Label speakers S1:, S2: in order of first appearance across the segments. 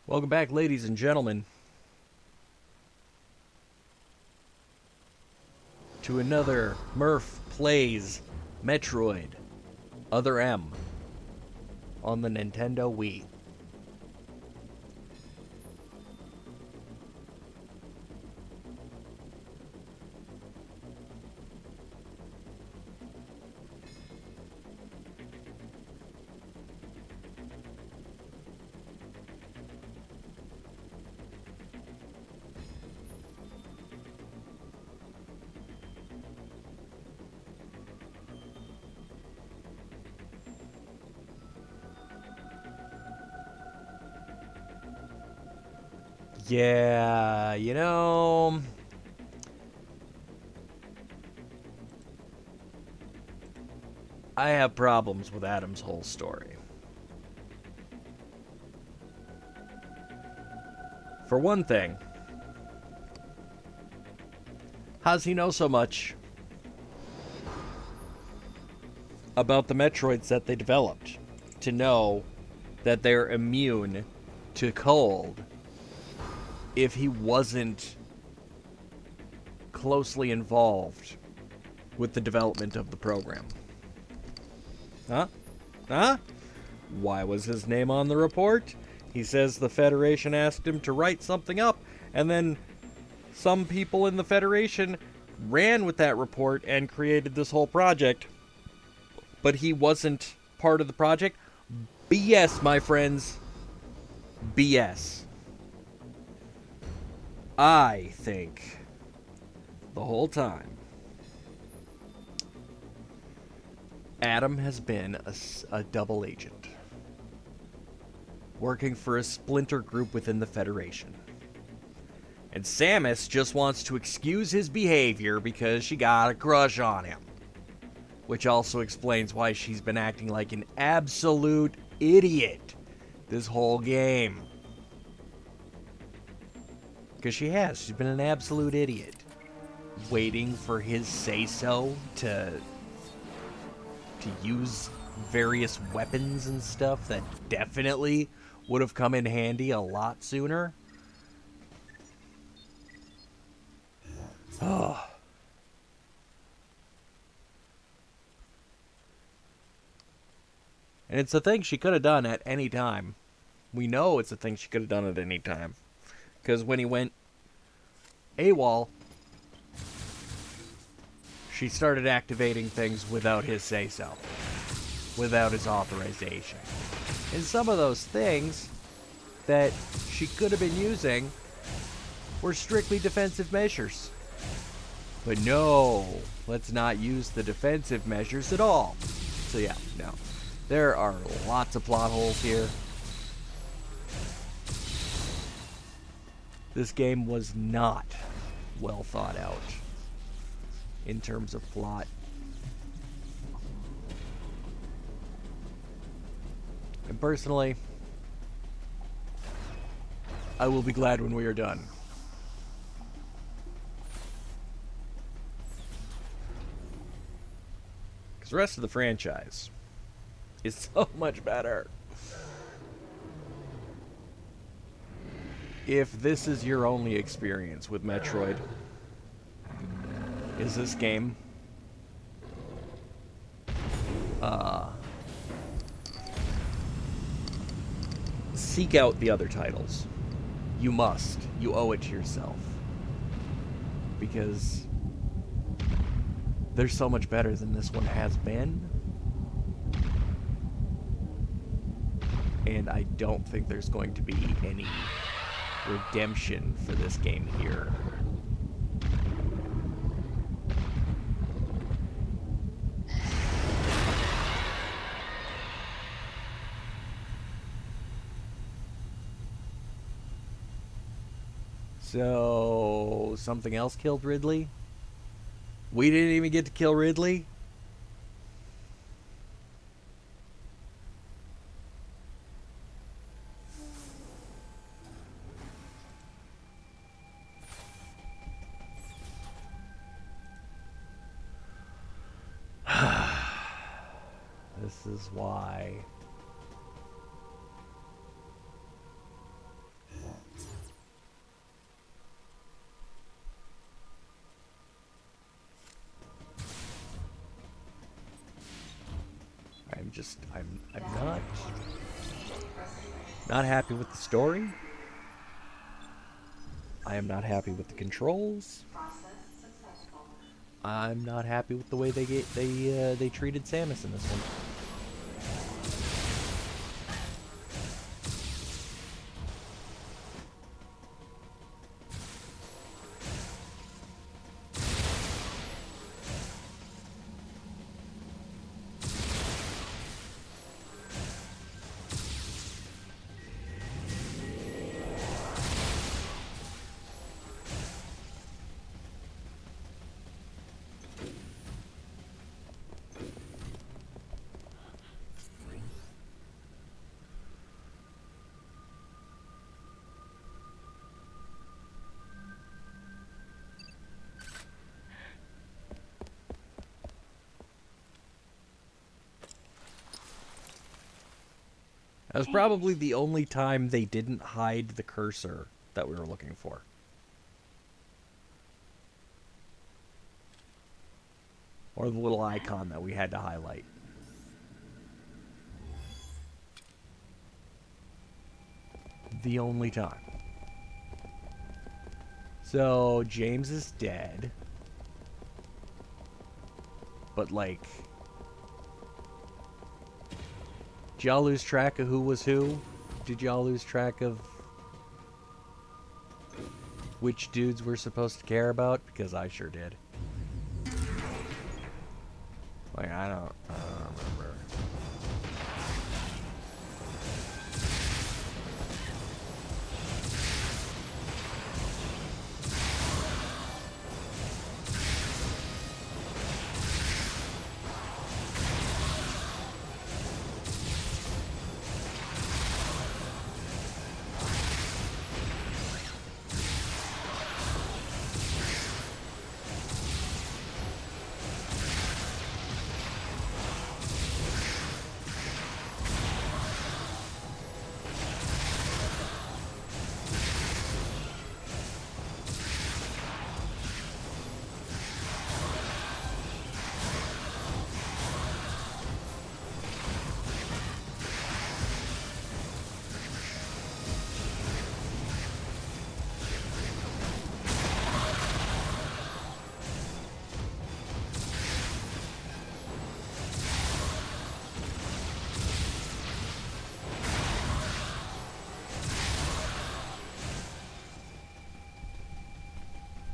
S1: Welcome back, ladies and gentlemen, to another Murph Plays Metroid Other M on the Nintendo Wii. Yeah, I have problems with Adam's whole story. For one thing, how's he know so much about the Metroids that they developed to know that they're immune to cold if he wasn't closely involved with the development of the program? Huh? Huh? Why was his name on the report? He says the Federation asked him to write something up, and then some people in the Federation ran with that report and created this whole project, but he wasn't part of the project. BS, my friends. BS. I think the whole time Adam has been a double agent, working for a splinter group within the Federation. And Samus just wants to excuse his behavior because she got a crush on him. Which also explains why she's been acting like an absolute idiot this whole game. Because she has. She's been an absolute idiot. Waiting for his say-so to use various weapons and stuff that definitely would have come in handy a lot sooner. Oh. And it's a thing she could have done at any time. We know it's a thing she could have done at any time. Because when he went AWOL, she started activating things without his say-so. Without his authorization. And some of those things that she could have been using were strictly defensive measures. But no, let's not use the defensive measures at all. So yeah, no. There are lots of plot holes here. This game was not well thought out in terms of plot. And personally, I will be glad when we are done. Because the rest of the franchise is so much better. If this is your only experience with Metroid, is this game seek out the other titles. You must. You owe it to yourself. Because they're so much better than this one has been. And I don't think there's going to be any redemption for this game here. So, something else killed Ridley? We didn't even get to kill Ridley? This is why. I'm not happy with the story. I am not happy with the controls. I'm not happy with the way they treated Samus in this one. That was probably the only time they didn't hide the cursor that we were looking for. Or the little icon that we had to highlight. The only time. So, James is dead. But, like... Did y'all lose track of who was who? Did y'all lose track of which dudes we're supposed to care about? Because I sure did. Like, I don't remember.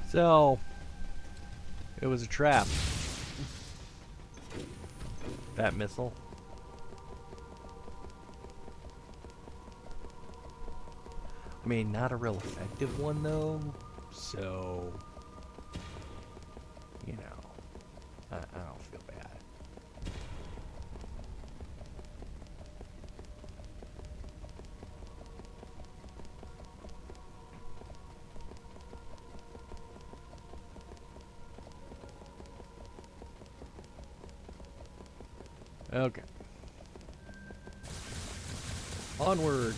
S1: So, it was a trap. That missile. I mean, not a real effective one, though. So, you know, I don't feel bad. Okay. Onward.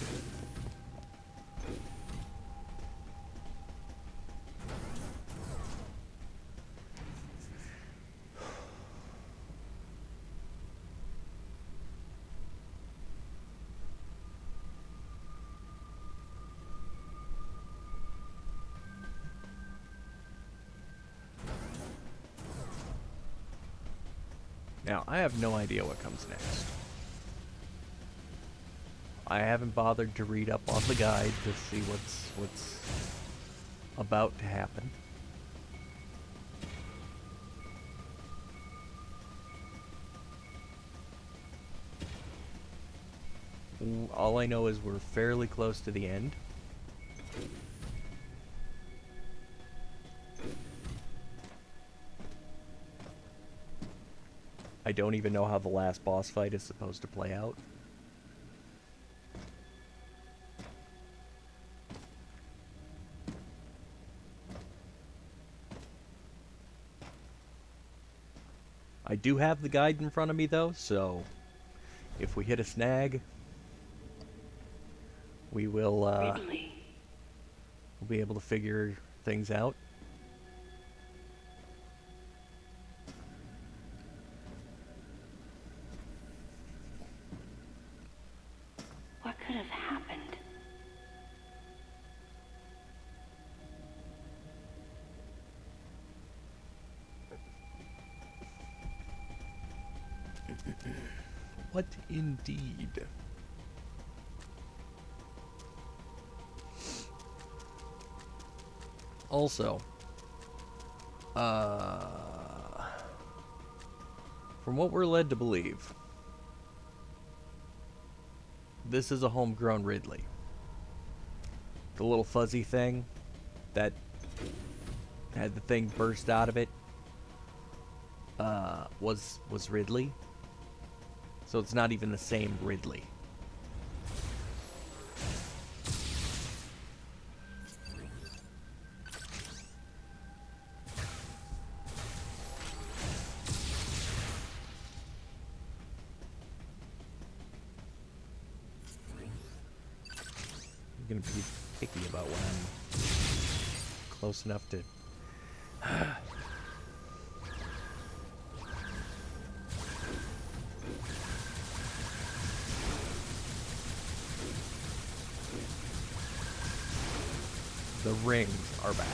S1: Now, I have no idea what comes next. I haven't bothered to read up on the guide to see what's about to happen. All I know is we're fairly close to the end. I don't even know how the last boss fight is supposed to play out. I do have the guide in front of me though, so if we hit a snag, we'll be able to figure things out.
S2: What could have happened?
S1: What indeed? Also, from what we're led to believe, this is a homegrown Ridley. The little fuzzy thing that had the thing burst out of it was Ridley. So it's not even the same Ridley. I'm gonna be picky about when I'm close enough to... The rings are back.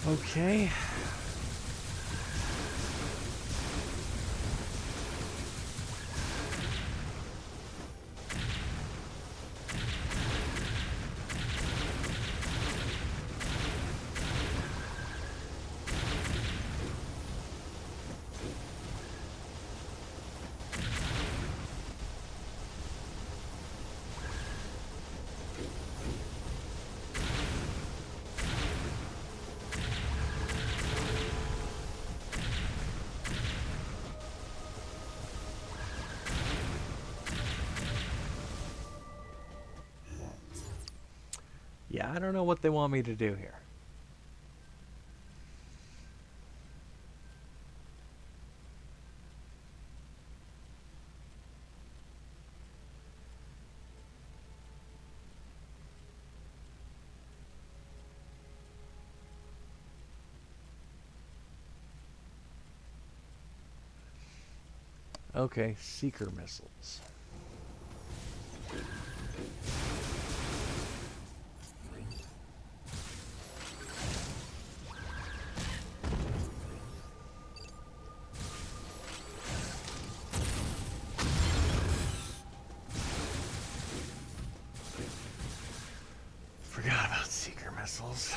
S1: Okay. Yeah, I don't know what they want me to do here. Okay, seeker missiles. Forgot about seeker missiles.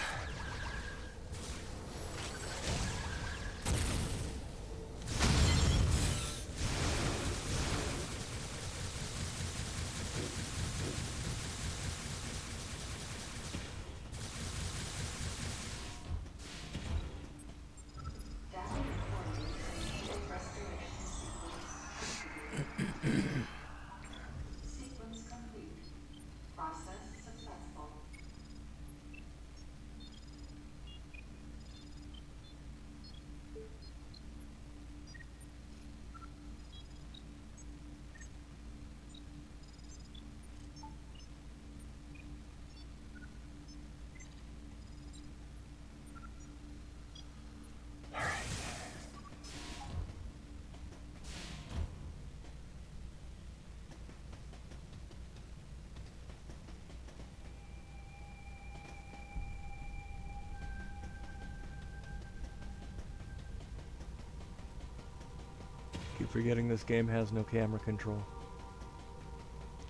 S1: Keep forgetting this game has no camera control.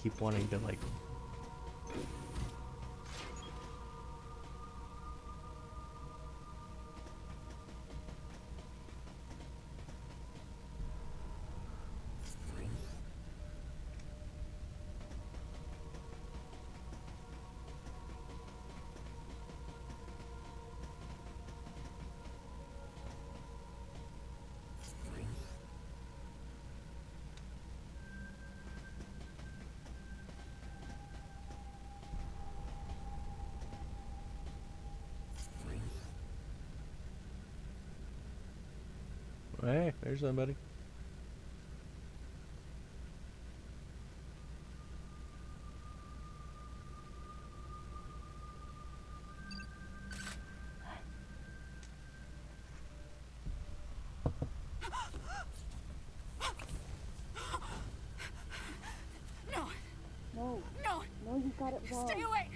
S1: Keep wanting to, like... Hey, there's somebody.
S2: No. No. No. No, you got it wrong.
S3: Stay away!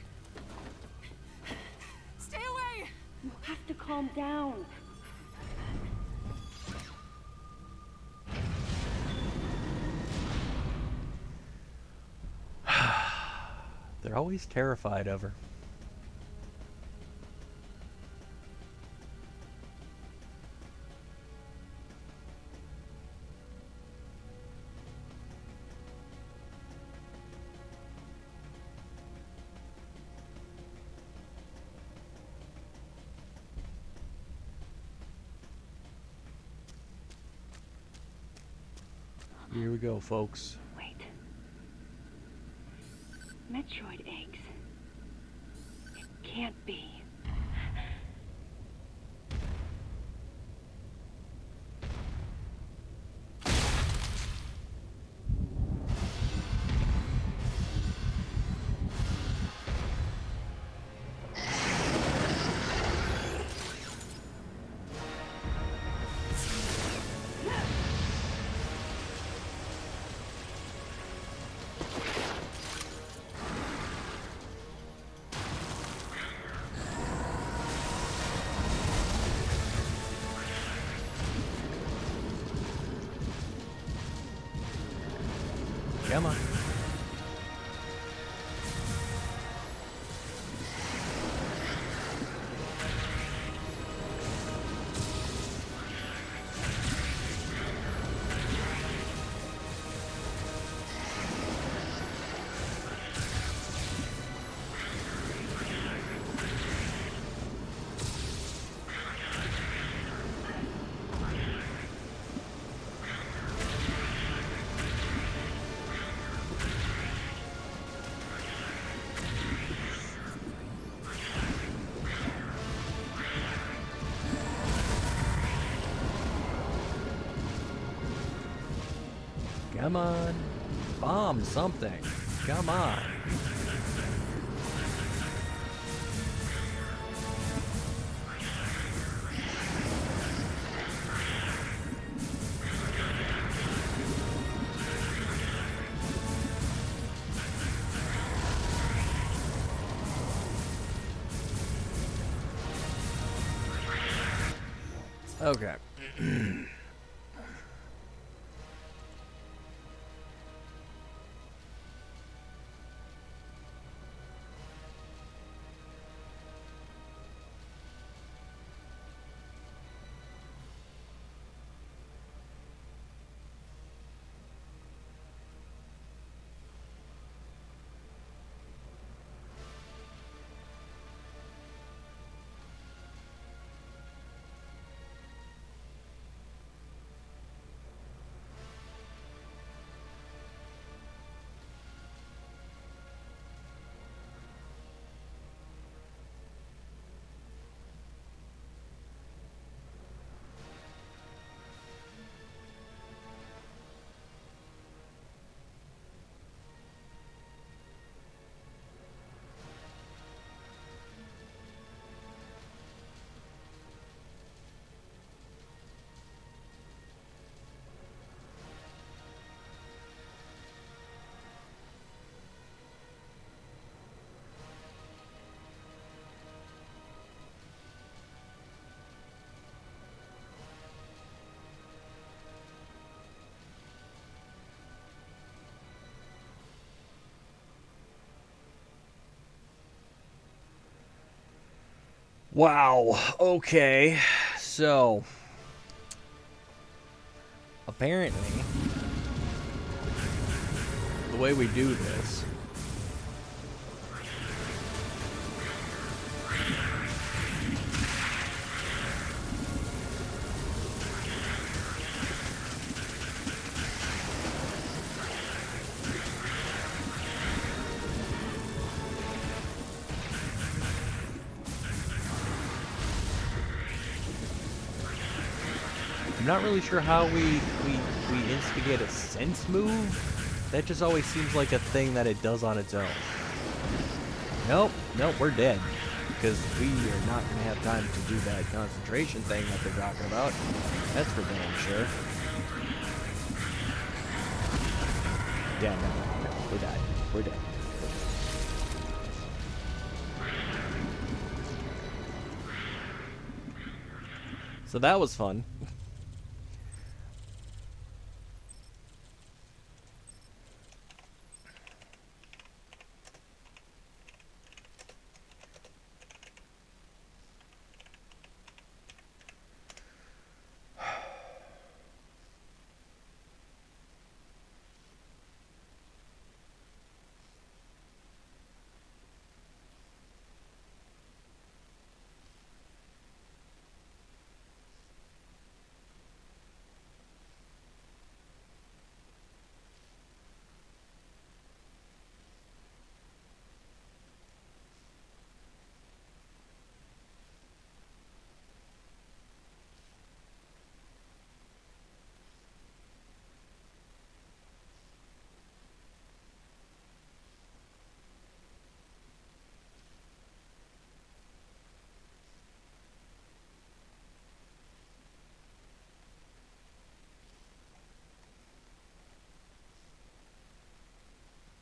S3: Stay away!
S2: You have to calm down.
S1: They're always terrified of her. Here we go, folks.
S2: Wait. Metroid eggs. It can't be.
S1: Come on. Come on. Bomb something. Come on. Okay. Wow. Okay. So, apparently, the way we do this I'm not really sure how we instigate a sense move. That just always seems like a thing that it does on its own. Nope, we're dead. Because we are not going to have time to do that concentration thing that they're talking about. That's for damn sure. Yeah, no, we're dead. We're dead. So that was fun.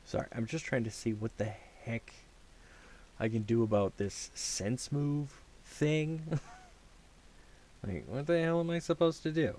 S1: Sorry, I'm just trying to see what the heck I can do about this sense move thing. Like, what the hell am I supposed to do?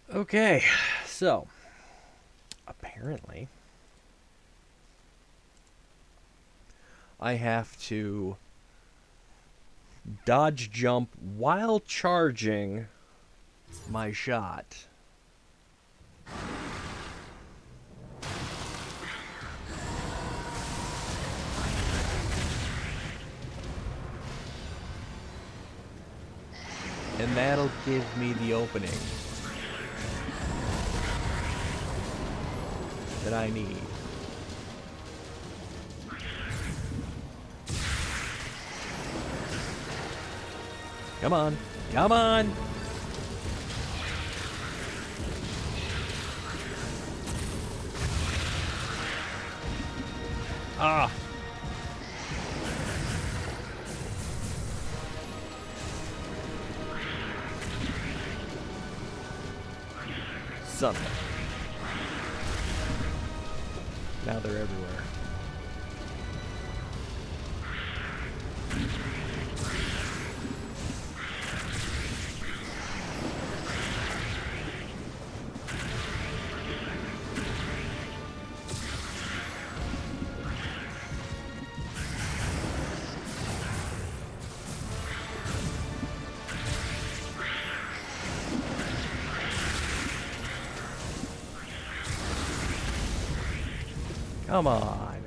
S1: Okay, so apparently I have to dodge jump while charging my shot. And that'll give me the opening that I need. Come on. Come on! Ah! Son of a... Now they're everywhere. Come on.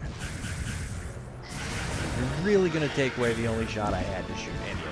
S1: You're really gonna take away the only shot I had to shoot, Andy.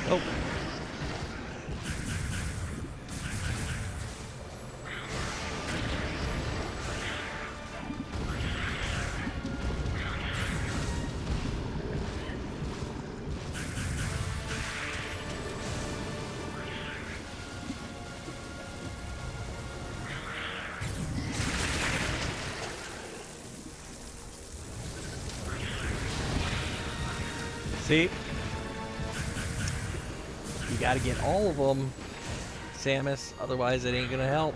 S1: Oh. See? You gotta get all of them, Samus, otherwise it ain't gonna help.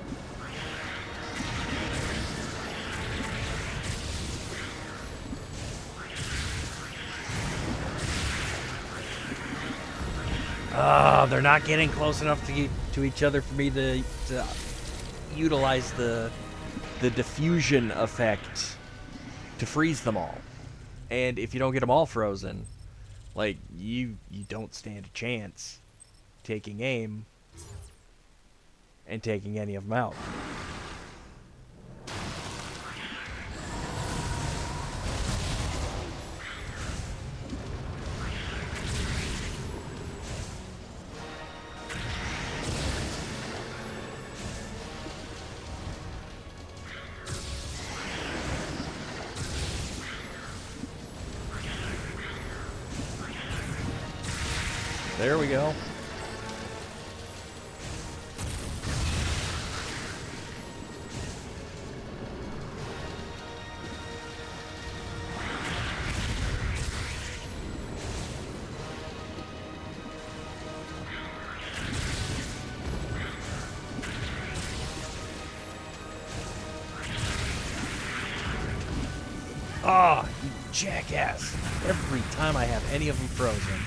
S1: Oh, they're not getting close enough to each other for me to utilize the diffusion effect to freeze them all. And if you don't get them all frozen, like, you don't stand a chance taking aim and taking any of them out. There we go. Ah, oh, you jackass. Every time I have any of them frozen.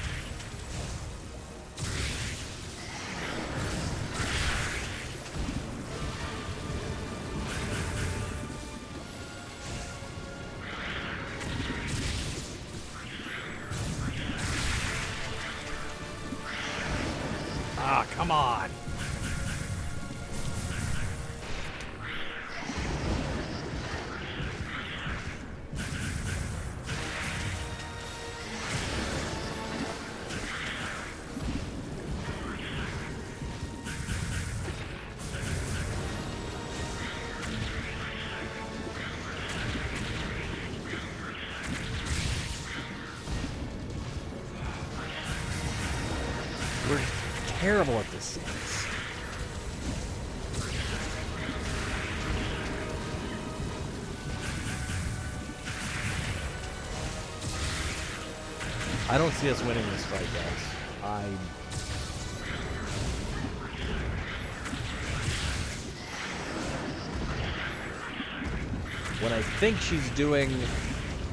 S1: Ah, come on. We're terrible at this thing. I don't see us winning this fight, guys. When I think she's doing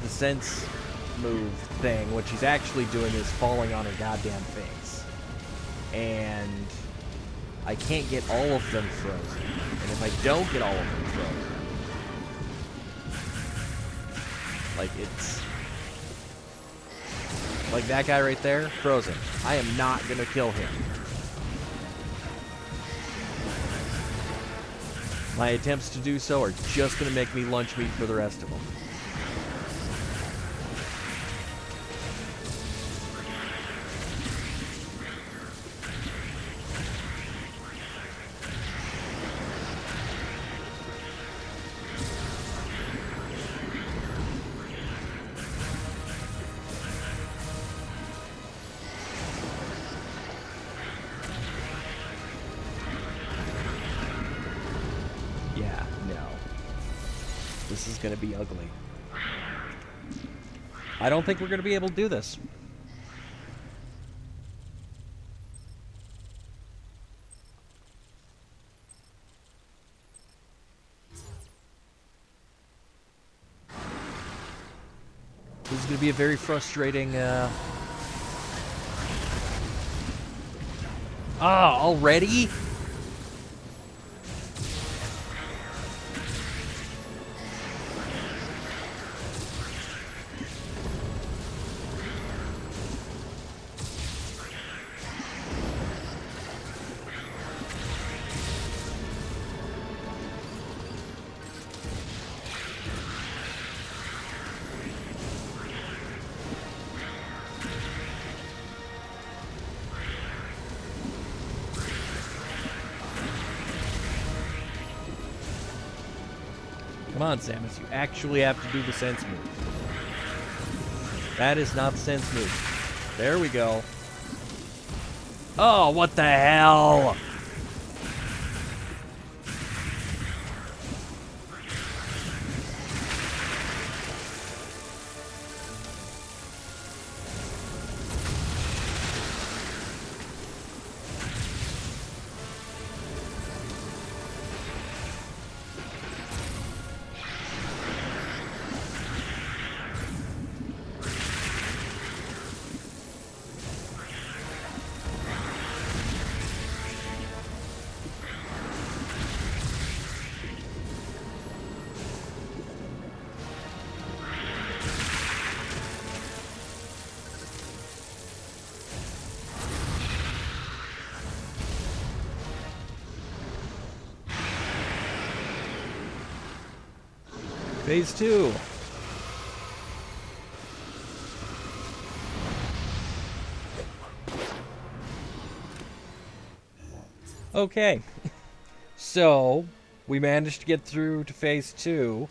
S1: the sense move thing, what she's actually doing is falling on her goddamn face. And I can't get all of them frozen. And if I don't get all of them frozen, like, it's like that guy right there, frozen. I am not gonna kill him. My attempts to do so are just gonna make me lunch meat for the rest of them. Yeah, no. This is gonna be ugly. I don't think we're gonna be able to do this. This is gonna be a very frustrating, already? Come on, Samus. You actually have to do the sense move. That is not the sense move. There we go. Oh, what the hell? Phase 2. Okay. So, we managed to get through to Phase 2.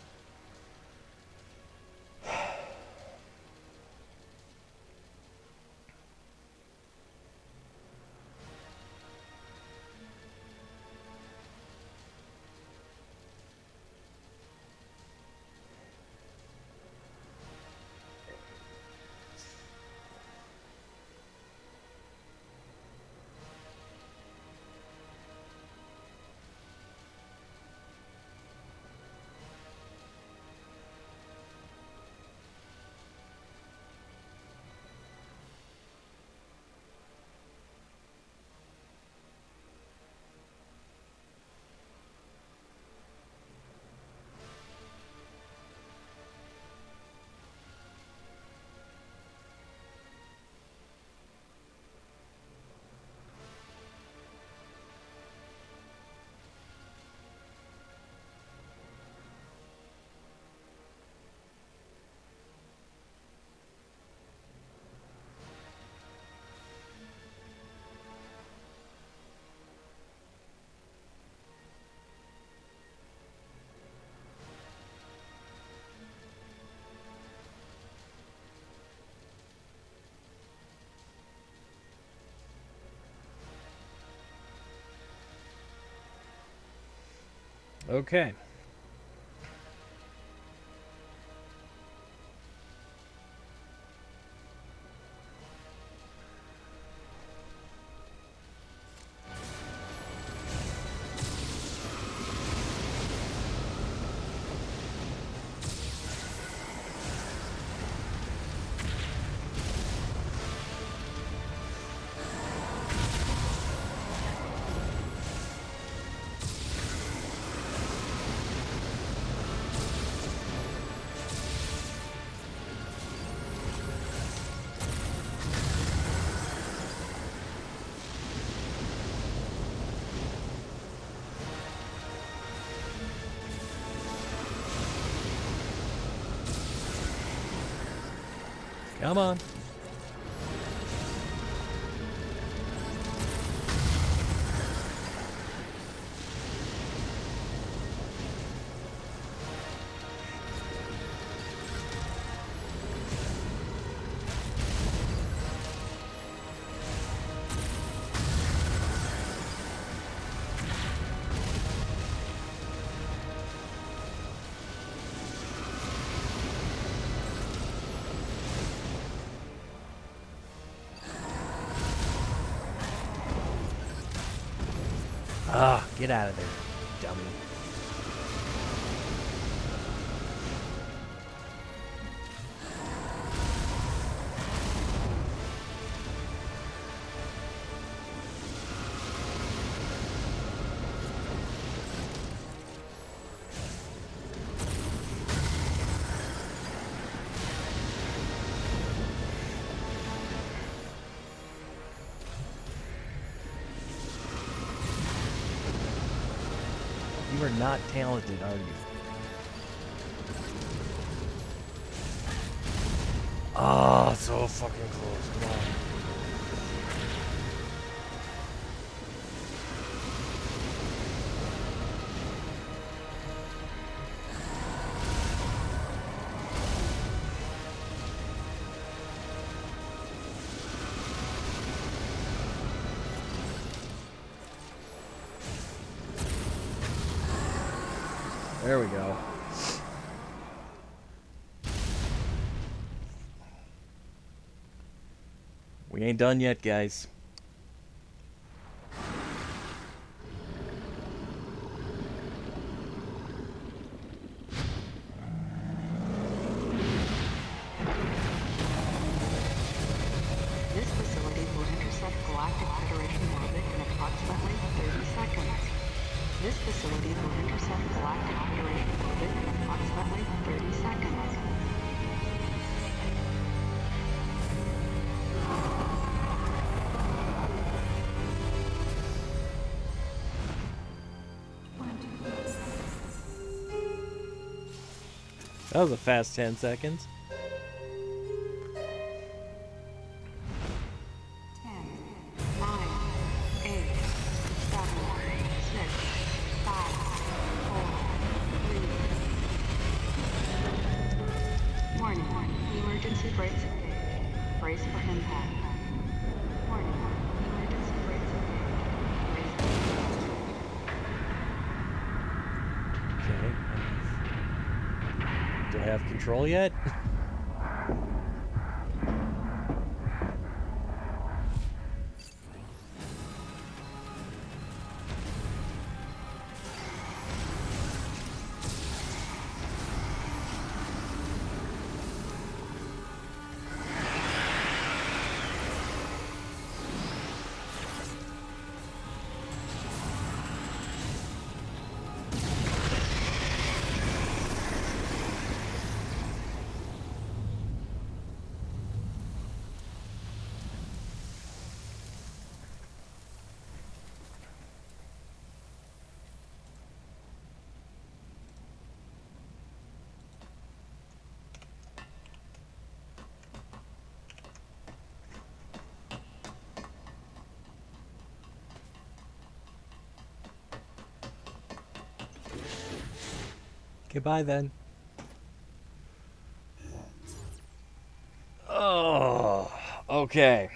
S1: Okay. Come on. Ah, get out of there, dummy. You are not talented, are you? Oh, so fucking close. Come on. There we go. We ain't done yet, guys.
S3: This facility will intercept Galactic Federation orbit in approximately 30 seconds. This facility will intercept Galactic Federation orbit in approximately 30 seconds.
S1: That was a fast 10 seconds.
S3: 10, 9, 8, 7, 6, 5, 4, 3. Warning, emergency brakes engaged. Brace for impact. Warning, emergency brakes engaged. Brace for impact.
S1: Okay. Do I have control yet? Goodbye then. Oh, okay.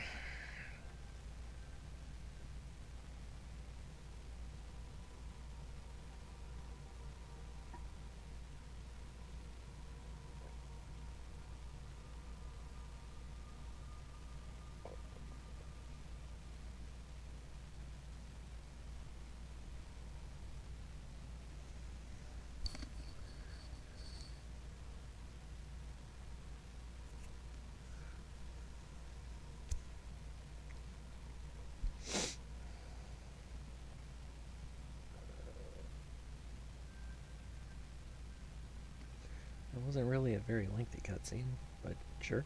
S1: It wasn't really a very lengthy cutscene, but sure.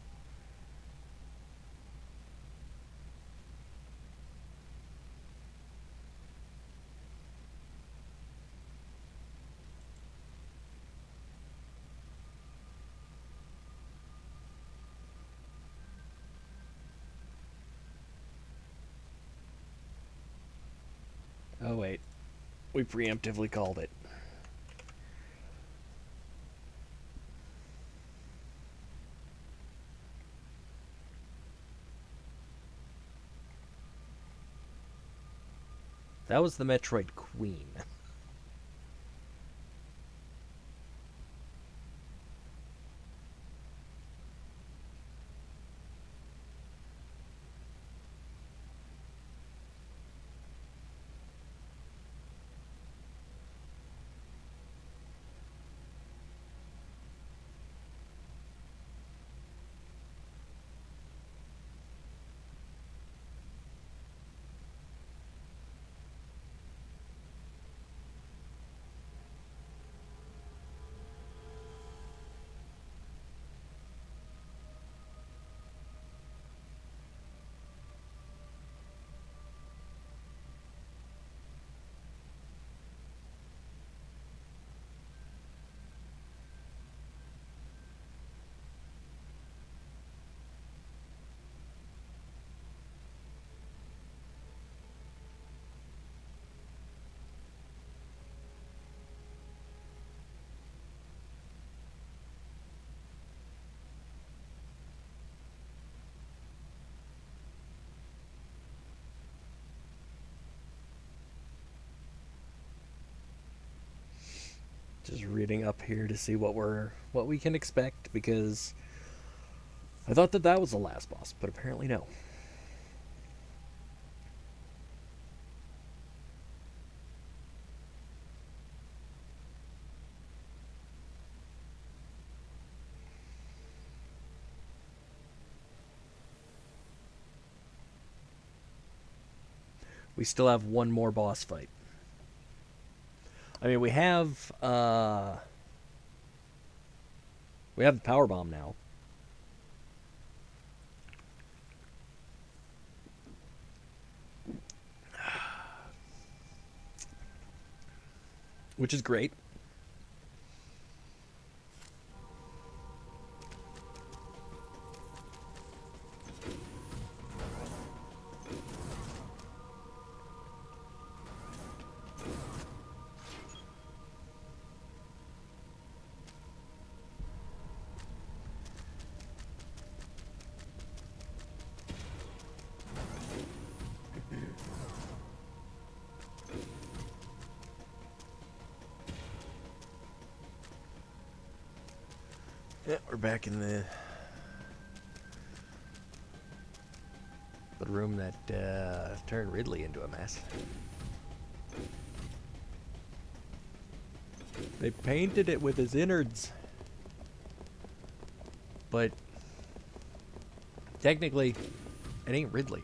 S1: Oh wait, we preemptively called it. That was the Metroid Queen. reading up here to see what we can expect, because I thought that was the last boss, but apparently no. We still have one more boss fight. I mean, we have the power bomb now. Which is great. Yeah, we're back in the room that turned Ridley into a mess. They painted it with his innards. But technically, it ain't Ridley.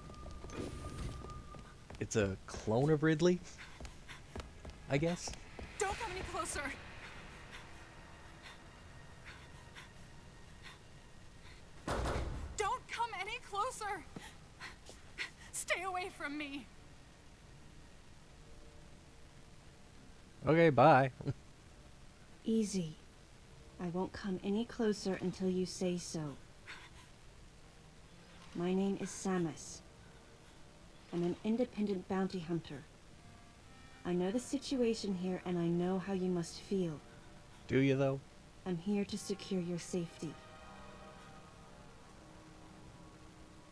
S1: It's a clone of Ridley, I guess.
S2: Don't come any closer. Don't come any closer. Stay away from me.
S1: Okay, bye.
S4: Easy. I won't come any closer until you say so. My name is Samus. I'm an independent bounty hunter. I know the situation here and I know how you must feel.
S1: Do you, though?
S4: I'm here to secure your safety.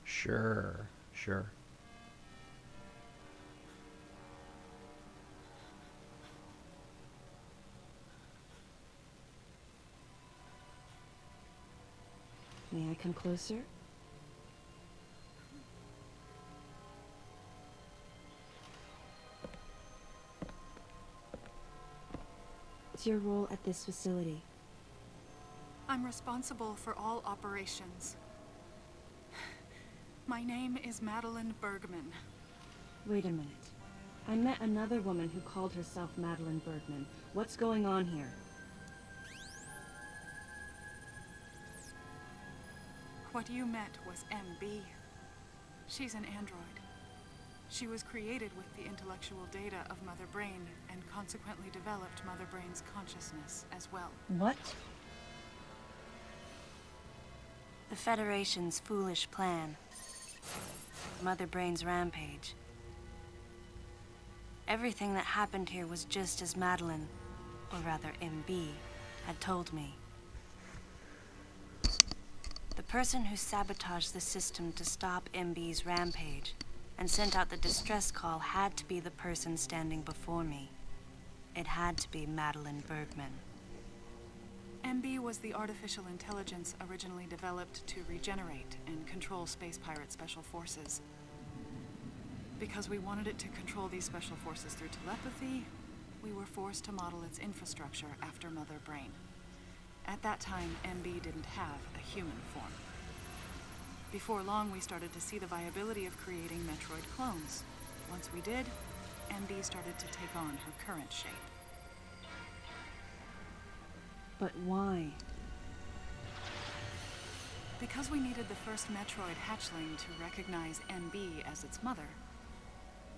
S1: Sure, sure.
S4: May I come closer? What's your role at this facility?
S2: I'm responsible for all operations. My name is Madeline Bergman.
S4: Wait a minute. I met another woman who called herself Madeline Bergman. What's going on here?
S2: What you met was MB. She's an android. She was created with the intellectual data of Mother Brain and consequently developed Mother Brain's consciousness as well.
S4: What? The Federation's foolish plan. Mother Brain's rampage. Everything that happened here was just as Madeline, or rather MB, had told me. The person who sabotaged the system to stop MB's rampage and sent out the distress call had to be the person standing before me. It had to be Madeline Bergman.
S2: MB was the artificial intelligence originally developed to regenerate and control space pirate special forces. Because we wanted it to control these special forces through telepathy, we were forced to model its infrastructure after Mother Brain. At that time, MB didn't have a human form. Before long, we started to see the viability of creating Metroid clones. Once we did, MB started to take on her current shape.
S4: But why?
S2: Because we needed the first Metroid hatchling to recognize MB as its mother,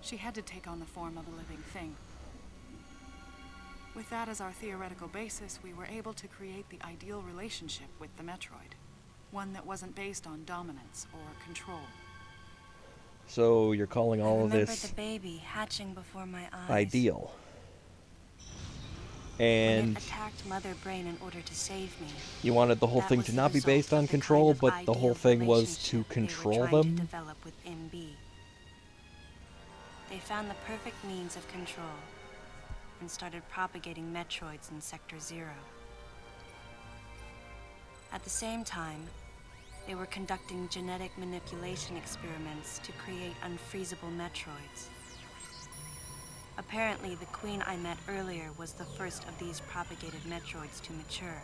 S2: she had to take on the form of a living thing. With that as our theoretical basis, we were able to create the ideal relationship with the Metroid. One that wasn't based on dominance or control.
S1: So you're calling all of this
S4: the baby hatching before my eyes.
S1: ideal.
S4: When
S1: And
S4: it attacked Mother Brain in order to save me.
S1: you wanted the whole
S4: That
S1: thing
S4: was
S1: to
S4: the
S1: not be
S4: result
S1: based
S4: of
S1: on
S4: the
S1: control,
S4: kind of
S1: but the whole
S4: ideal
S1: thing was to
S4: relationship
S1: control
S4: they were trying
S1: them?
S4: to develop with MB. They found the perfect means of control. and started propagating Metroids in Sector 0. At the same time, they were conducting genetic manipulation experiments to create unfreezable Metroids. Apparently, the queen I met earlier was the first of these propagated Metroids to mature.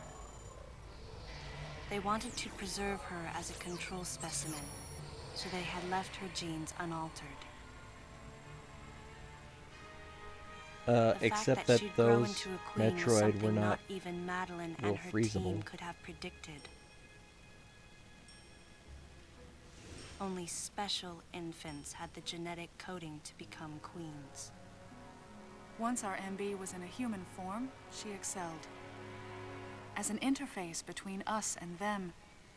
S4: They wanted to preserve her as a control specimen, so they had left her genes unaltered. The
S1: Except
S4: fact
S1: that
S4: she'd grow
S1: those
S4: into a queen was
S1: Metroid
S4: something
S1: were
S4: not
S1: not
S4: even Madeline
S1: real
S4: and her
S1: freezable.
S4: team could have predicted. Only special infants had the genetic coding to become queens.
S2: Once our MB was in a human form, she excelled. As an interface between us and them,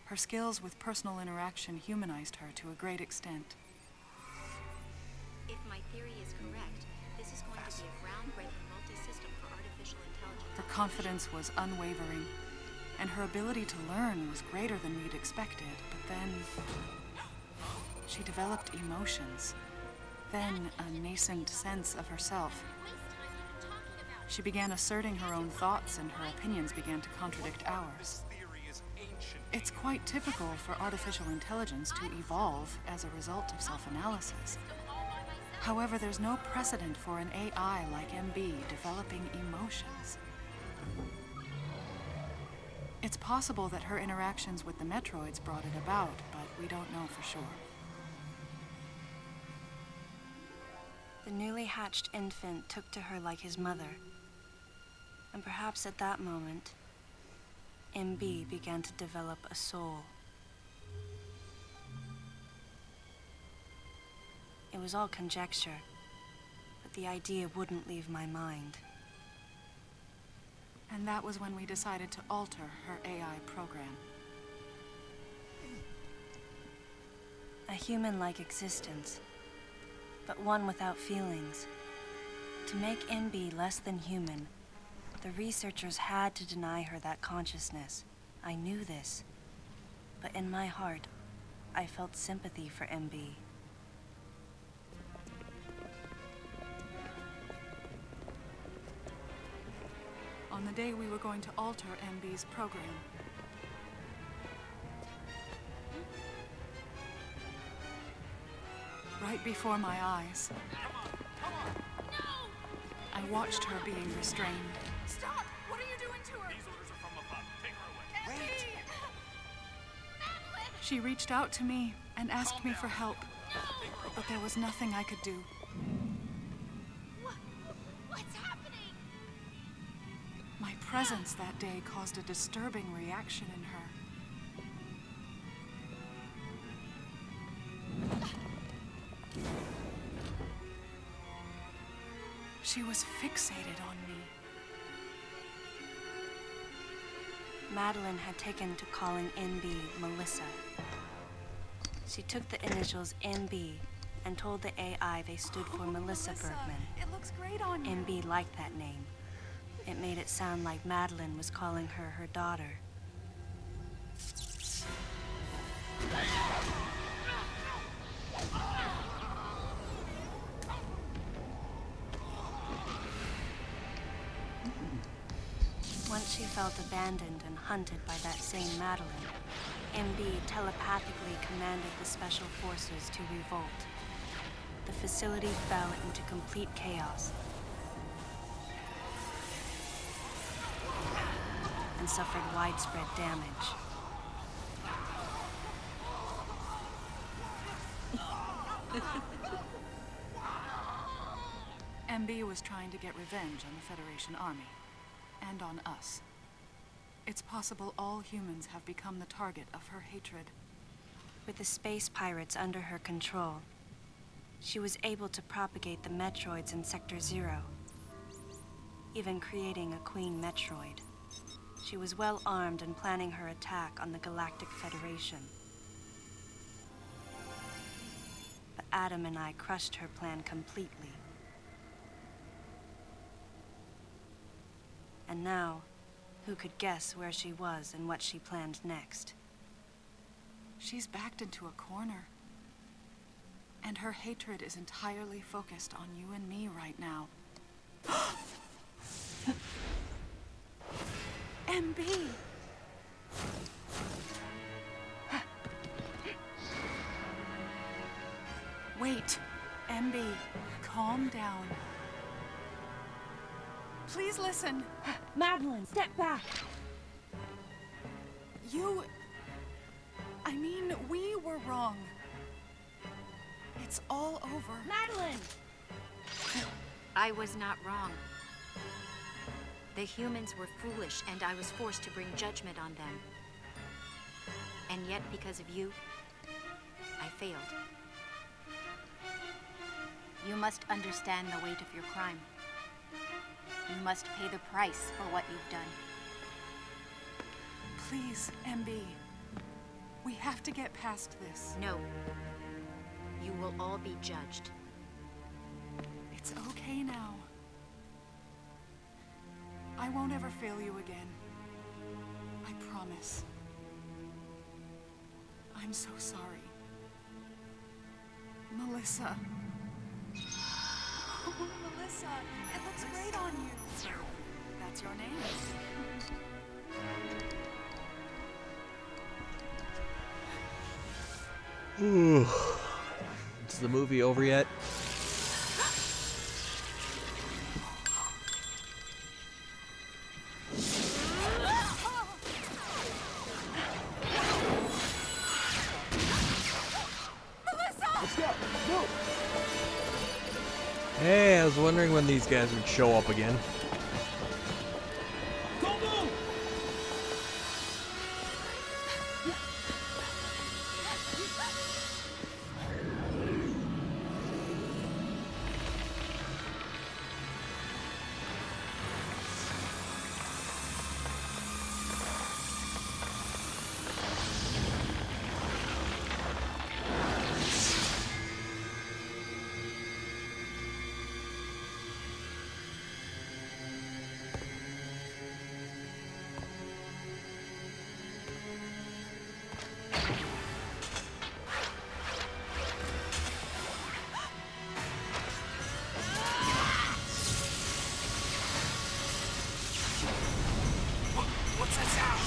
S2: her skills with personal interaction humanized her to a great extent.
S5: If my theory is correct, this is going to be a groundbreaking multi-system for artificial intelligence.
S2: Her confidence was unwavering, and her ability to learn was greater than we'd expected. But then she developed emotions, then a nascent sense of herself. She began asserting her own thoughts, and her opinions began to contradict ours. It's quite typical for artificial intelligence to evolve as a result of self-analysis. However, there's no precedent for an AI like MB developing emotions. It's possible that her interactions with the Metroids brought it about, but we don't know for sure.
S4: The newly hatched infant took to her like his mother. And perhaps at that moment, MB began to develop a soul. It was all conjecture, but the idea wouldn't leave my mind.
S2: And that was when we decided to alter her AI program.
S4: A human-like existence, but one without feelings. To make MB less than human, the researchers had to deny her that consciousness. I knew this, but in my heart, I felt sympathy for MB.
S2: On the day we were going to alter MB's program, right before my eyes, I watched her being restrained.
S6: Stop! What are you doing to her?
S7: These orders are from above. Take her away.
S6: Wait!
S2: She reached out to me and asked me for help, but there was nothing I could do.
S6: What's happening?
S2: My presence that day caused a disturbing reaction in her. She was fixated on me.
S4: Madeline had taken to calling MB Melissa. She took the initials MB and told the AI they stood for Melissa Bergman.
S2: It looks great on you.
S4: MB liked that name. It made it sound like Madeline was calling her her daughter. Once she felt abandoned and hunted by that same Madeline, MB telepathically commanded the Special Forces to revolt. The facility fell into complete chaos and suffered widespread damage.
S2: MB was trying to get revenge on the Federation Army, and on us. It's possible all humans have become the target of her hatred.
S4: With the space pirates under her control, she was able to propagate the Metroids in Sector 0, even creating a Queen Metroid. She was well armed and planning her attack on the Galactic Federation. But Adam and I crushed her plan completely. And now, who could guess where she was and what she planned next?
S2: She's backed into a corner. And her hatred is entirely focused on you and me right now. MB! Wait, MB, calm down. Please listen.
S4: Madeline, step back!
S2: I mean, we were wrong. It's all over.
S4: Madeline!
S5: I was not wrong. The humans were foolish, and I was forced to bring judgment on them. And yet, because of you, I failed. You must understand the weight of your crime. You must pay the price for what you've done.
S2: Please, MB. We have to get past this.
S5: No. You will all be judged.
S2: It's okay now. I won't ever fail you again. I promise. I'm so sorry. Melissa. Oh, Melissa, it looks great on you. That's your name.
S1: Ooh. Is the movie over yet? Hey, I was wondering when these guys would show up again.
S7: What's that sound?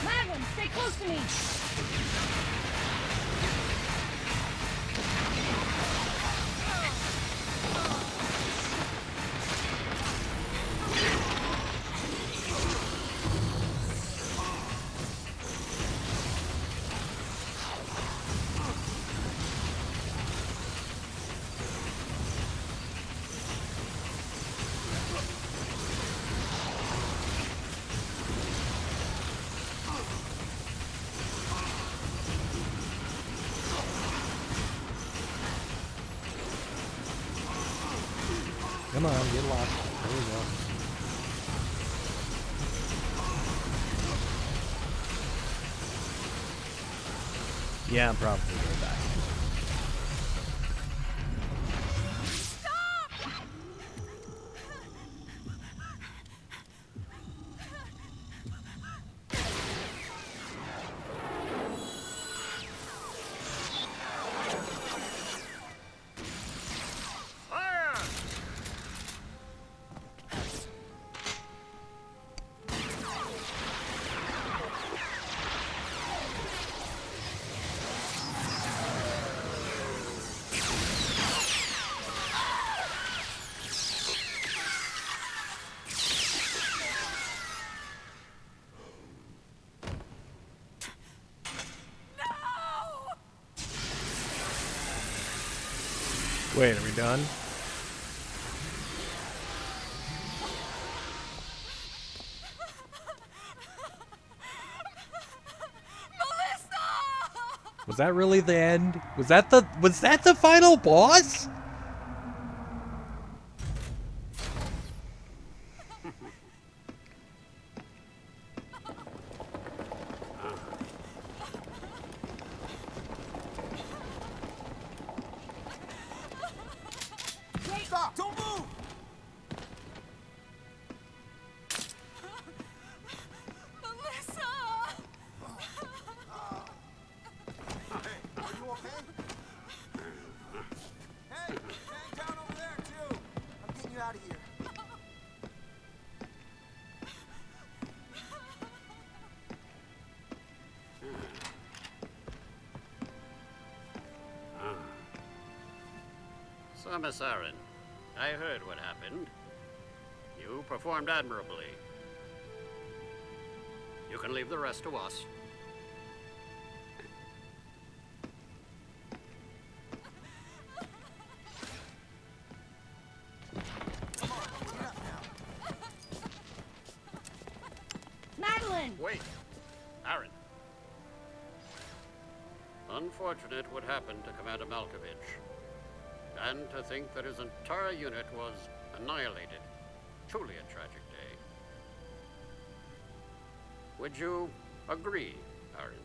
S4: Madeline, stay close to me!
S1: Come on, get lost. There we go. Yeah, I'm probably right back. Wait, are we done? Was that really the end? Was that the final boss?
S7: Stop! Don't move!
S6: Melissa!
S7: Hey, are you okay? Hey, hang down over there, too! I'm getting you out of here.
S8: So, Miss Aaron, I heard what happened. You performed admirably. You can leave the rest to us.
S7: Come on, get up now.
S4: Madeline!
S8: Wait, Aaron. Unfortunate what happened to Commander Malkovich. And to think that his entire unit was annihilated. Truly a tragic day. Would you agree, Aaron?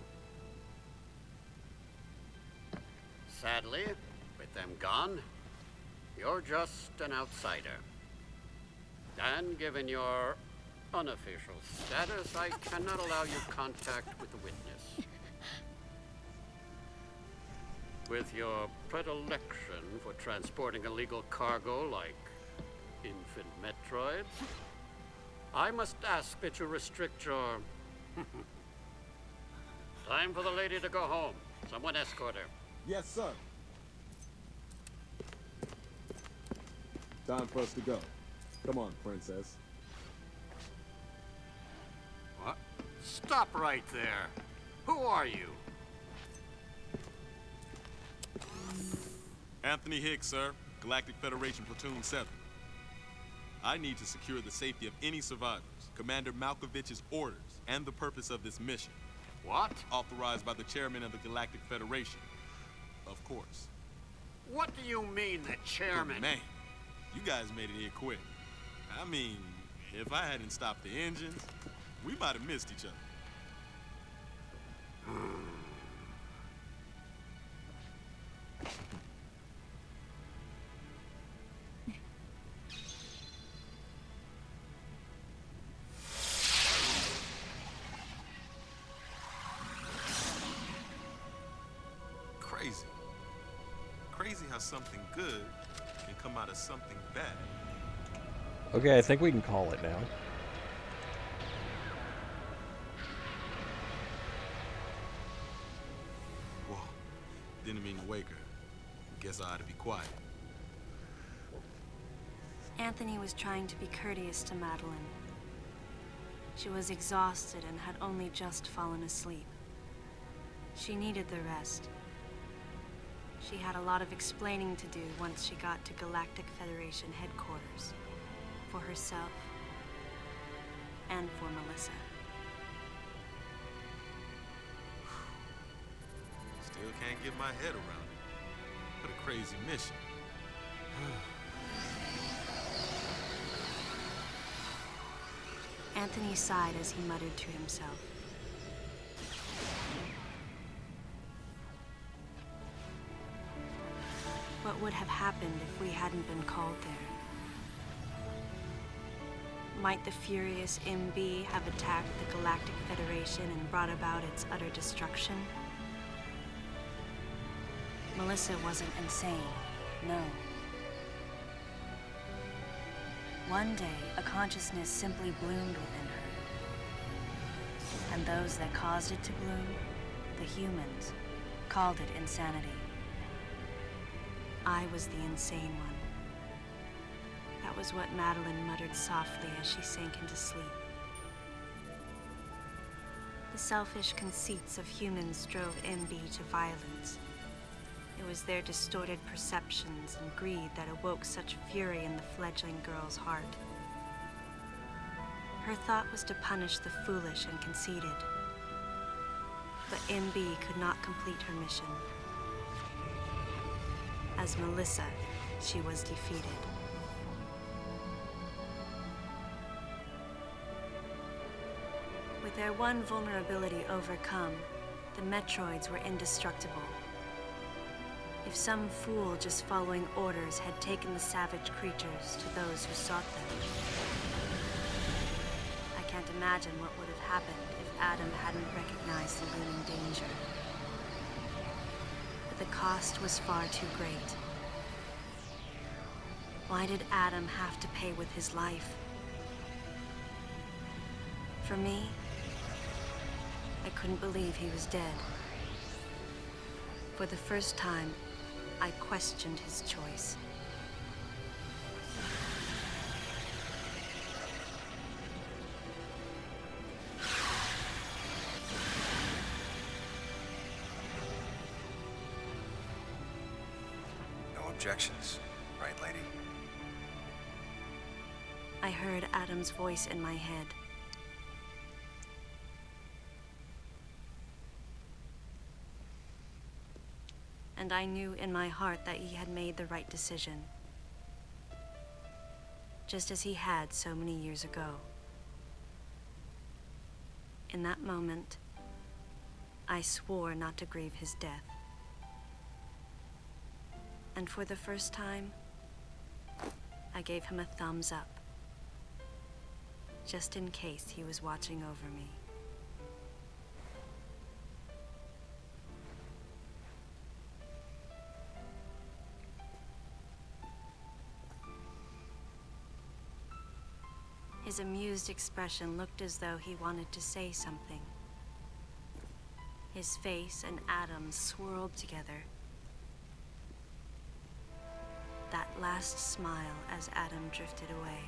S8: Sadly, with them gone, you're just an outsider. And given your unofficial status, I cannot allow you contact with the witness. With your predilection for transporting illegal cargo like infant Metroids, I must ask that you restrict your... Time for the lady to go home. Someone escort her.
S9: Yes, sir. Time for us to go. Come on, princess.
S8: What? Stop right there. Who are you?
S10: Anthony Hicks, sir. Galactic Federation Platoon 7. I need to secure the safety of any survivors, Commander Malkovich's orders, and the purpose of this mission.
S8: What?
S10: Authorized by the chairman of the Galactic Federation. Of course.
S8: What do you mean, the chairman?
S10: But man, you guys made it here quick. I mean, if I hadn't stopped the engines, we might have missed each other. Crazy. Crazy how something good can come out of something bad.
S1: Okay, I think we can call it now.
S10: Whoa. Didn't mean to wake her. Guess I ought to be quiet.
S4: Anthony was trying to be courteous to Madeline. She was exhausted and had only just fallen asleep. She needed the rest. She had a lot of explaining to do once she got to Galactic Federation headquarters. For herself. And for Melissa.
S10: Still can't get my head around it. What a crazy mission.
S4: Anthony sighed as he muttered to himself. What would have happened if we hadn't been called there? Might the furious MB have attacked the Galactic Federation and brought about its utter destruction? Melissa wasn't insane, no. One day, a consciousness simply bloomed within her. And those that caused it to bloom, the humans, called it insanity. I was the insane one. That was what Madeline muttered softly as she sank into sleep. The selfish conceits of humans drove MB to violence. It was their distorted perceptions and greed that awoke such fury in the fledgling girl's heart. Her thought was to punish the foolish and conceited. But MB could not complete her mission. As Melissa, she was defeated. With their one vulnerability overcome, the Metroids were indestructible. If some fool just following orders had taken the savage creatures to those who sought them, I can't imagine what would have happened if Adam hadn't recognized the looming danger. But the cost was far too great. Why did Adam have to pay with his life? For me, I couldn't believe he was dead. For the first time, I questioned his choice.
S11: No objections, right, lady?
S4: I heard Adam's voice in my head. And I knew in my heart that he had made the right decision. Just as he had so many years ago. In that moment, I swore not to grieve his death. And for the first time, I gave him a thumbs up. Just in case he was watching over me. His amused expression looked as though he wanted to say something. His face and Adam's swirled together. That last smile as Adam drifted away.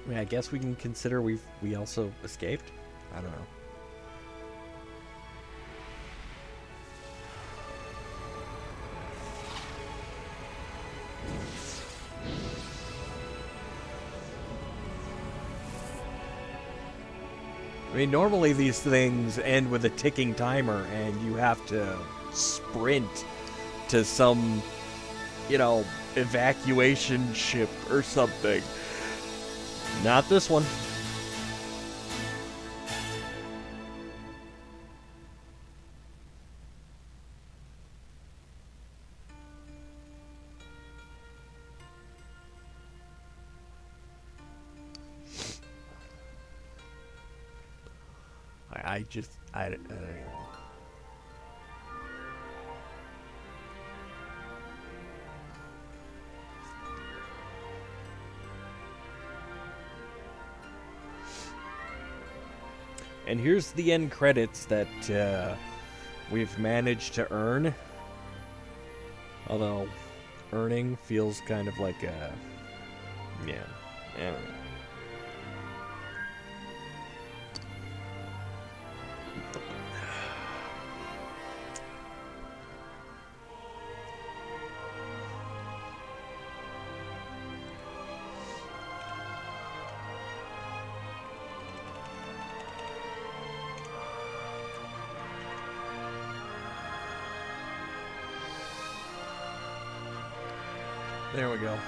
S1: I mean, I guess we can consider we also escaped. I don't know. I mean, normally these things end with a ticking timer and you have to sprint to some, you know, evacuation ship or something. Not this one. I don't know. And here's the end credits that we've managed to earn. Although, earning feels kind of like a... Yeah, I don't know. There we go.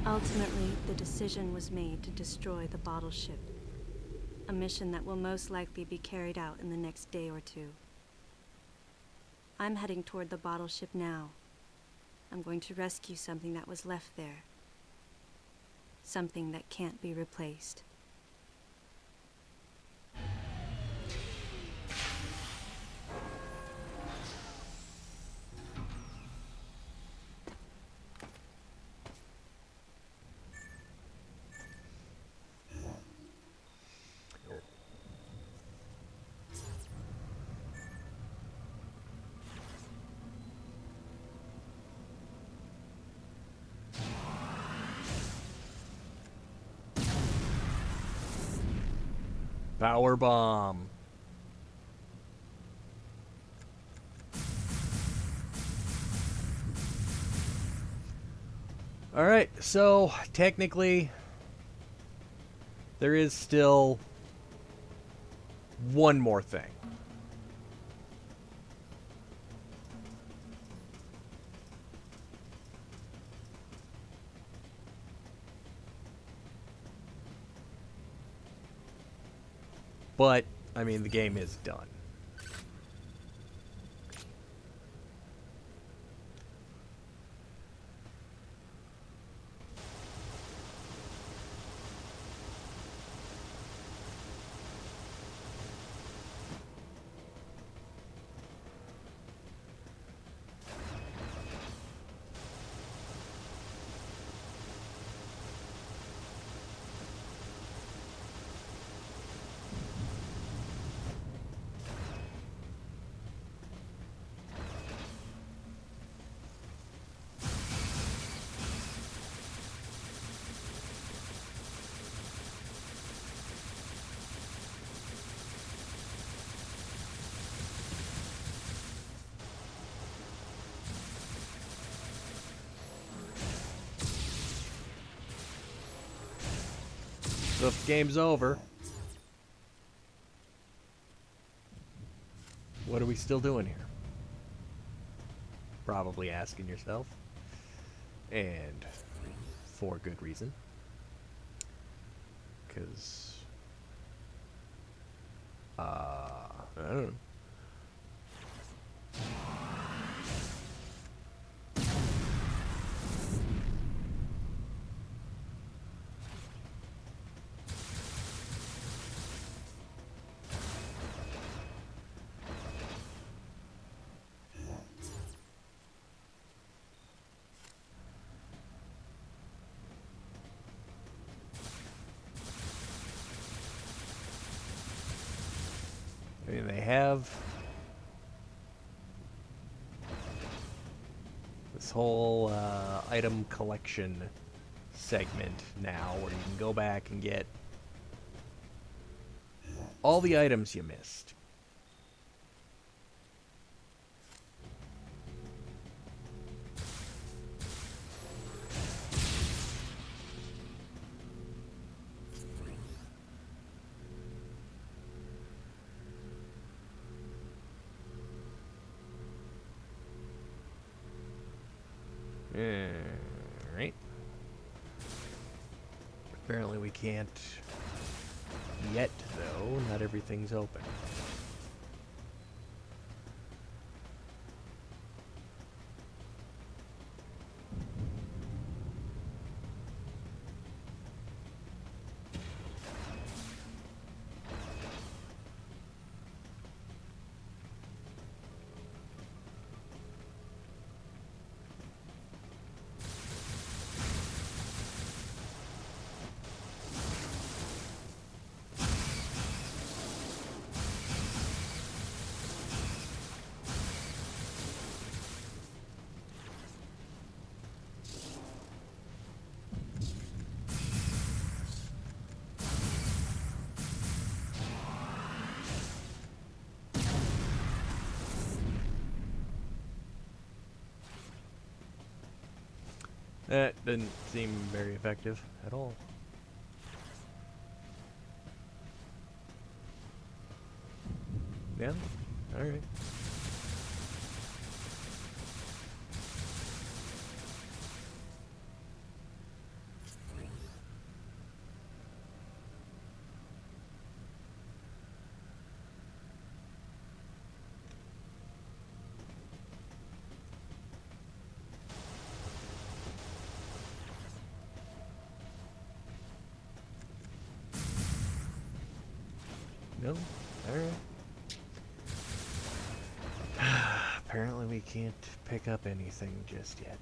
S4: Ultimately, the decision was made to destroy the bottle ship. A mission that will most likely be carried out in the next day or two. I'm heading toward the bottle ship now. I'm going to rescue something that was left there. Something that can't be replaced.
S1: Power bomb. Alright, so technically there is still one more thing. But, I mean, the game is done. So if the game's over, what are we still doing here? Probably asking yourself. And for good reason. Because, I don't know. I mean, they have this whole item collection segment now where you can go back and get all the items you missed. Right. Apparently we can't yet, though. Not everything's open. That didn't seem very effective at all. Yeah? Alright. No? Alright. Apparently we can't pick up anything just yet.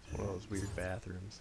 S1: It's one of those weird bathrooms.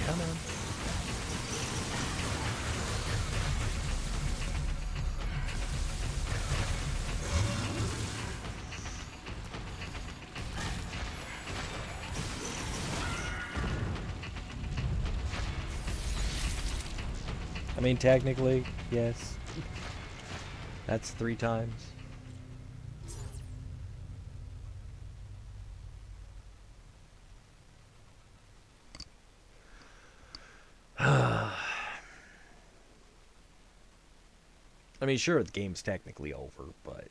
S1: Come on. I mean, technically, yes. That's 3 times. I mean, sure, the game's technically over, but...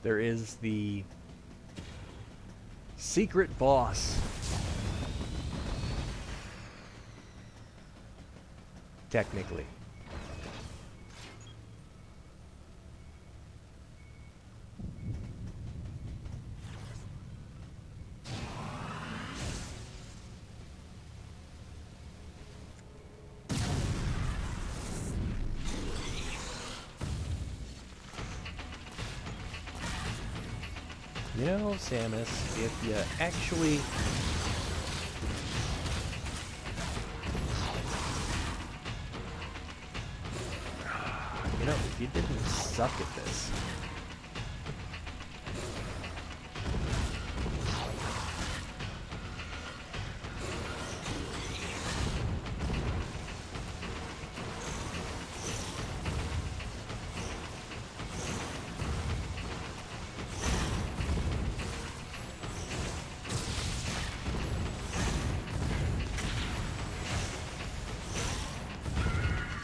S1: there is the secret boss. Technically. You know, Samus, if you actually... You know, if you didn't suck at this...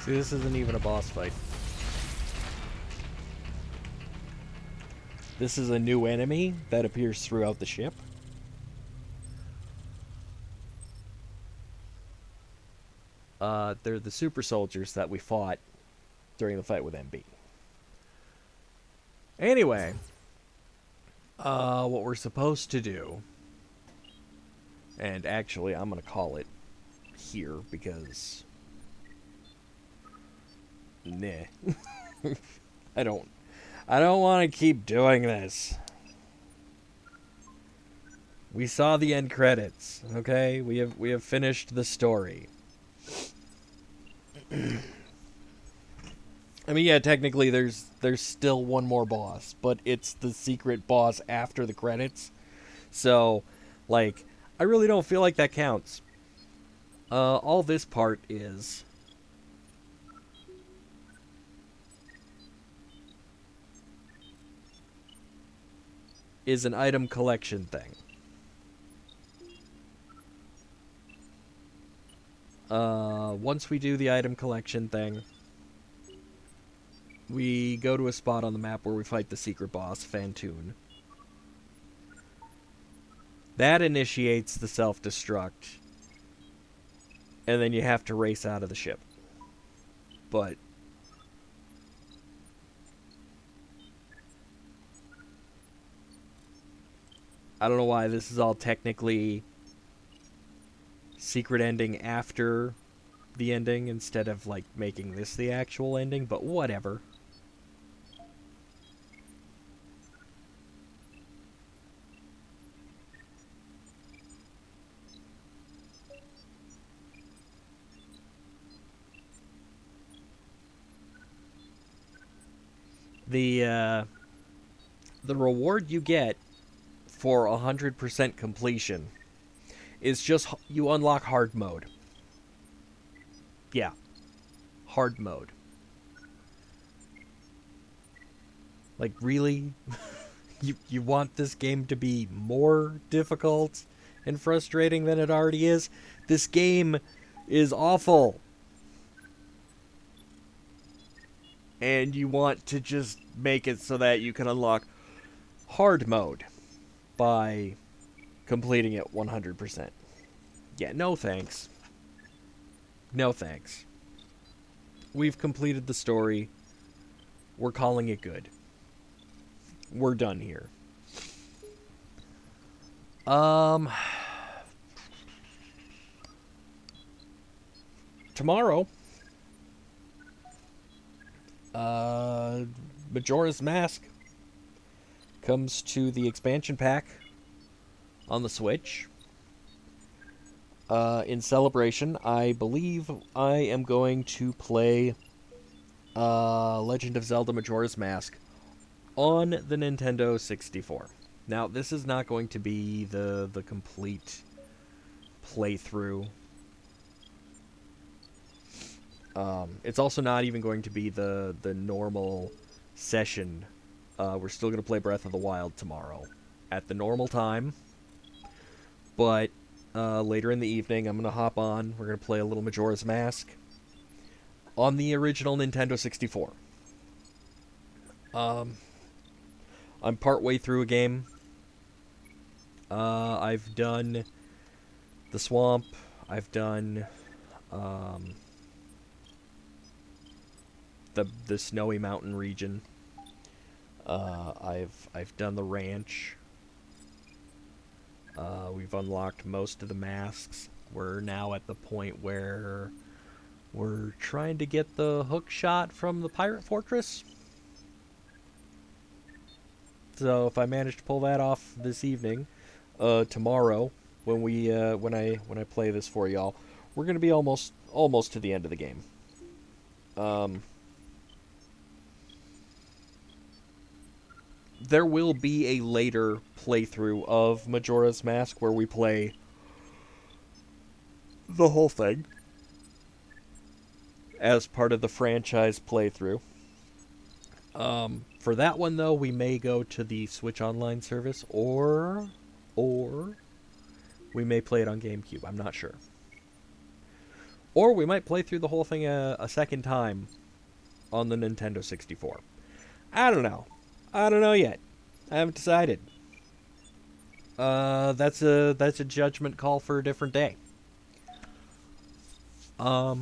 S1: See, this isn't even a boss fight. This is a new enemy that appears throughout the ship. They're the super soldiers that we fought during the fight with MB. Anyway, what we're supposed to do, and actually I'm gonna call it here because, nah, I don't want to keep doing this. We saw the end credits, okay? We have finished the story. I mean, yeah, technically there's still one more boss, but it's the secret boss after the credits. So, like, I really don't feel like that counts. All this part is an item collection thing. Once we do the item collection thing, we go to a spot on the map where we fight the secret boss, Fantoon. That initiates the self-destruct, and then you have to race out of the ship. But I don't know why this is all technically secret ending after the ending instead of, like, making this the actual ending, but whatever. The reward you get for 100% completion is just you unlock hard mode. Yeah. Hard mode. Like, really? you want this game to be more difficult and frustrating than it already is? This game is awful. And you want to just make it so that you can unlock hard mode by completing it 100%. Yeah, no thanks. No thanks. We've completed the story. We're calling it good. We're done here. Tomorrow, Majora's Mask comes to the expansion pack on the Switch. In celebration, I believe I am going to play Legend of Zelda Majora's Mask on the Nintendo 64. Now, this is not going to be the complete playthrough. It's also not even going to be the normal session. We're still going to play Breath of the Wild tomorrow at the normal time. But later in the evening, I'm going to hop on. We're going to play a little Majora's Mask on the original Nintendo 64. I'm partway through a game. I've done the swamp. I've done the snowy mountain region. I've done the ranch. We've unlocked most of the masks. We're now at the point where we're trying to get the hook shot from the pirate fortress. So if I manage to pull that off this evening, tomorrow when I play this for y'all, we're gonna be almost to the end of the game. There will be a later playthrough of Majora's Mask where we play the whole thing as part of the franchise playthrough. For that one, though, we may go to the Switch Online service, or we may play it on GameCube. I'm not sure. Or we might play through the whole thing a second time on the Nintendo 64. I don't know. I don't know yet. I haven't decided. That's a judgment call for a different day. I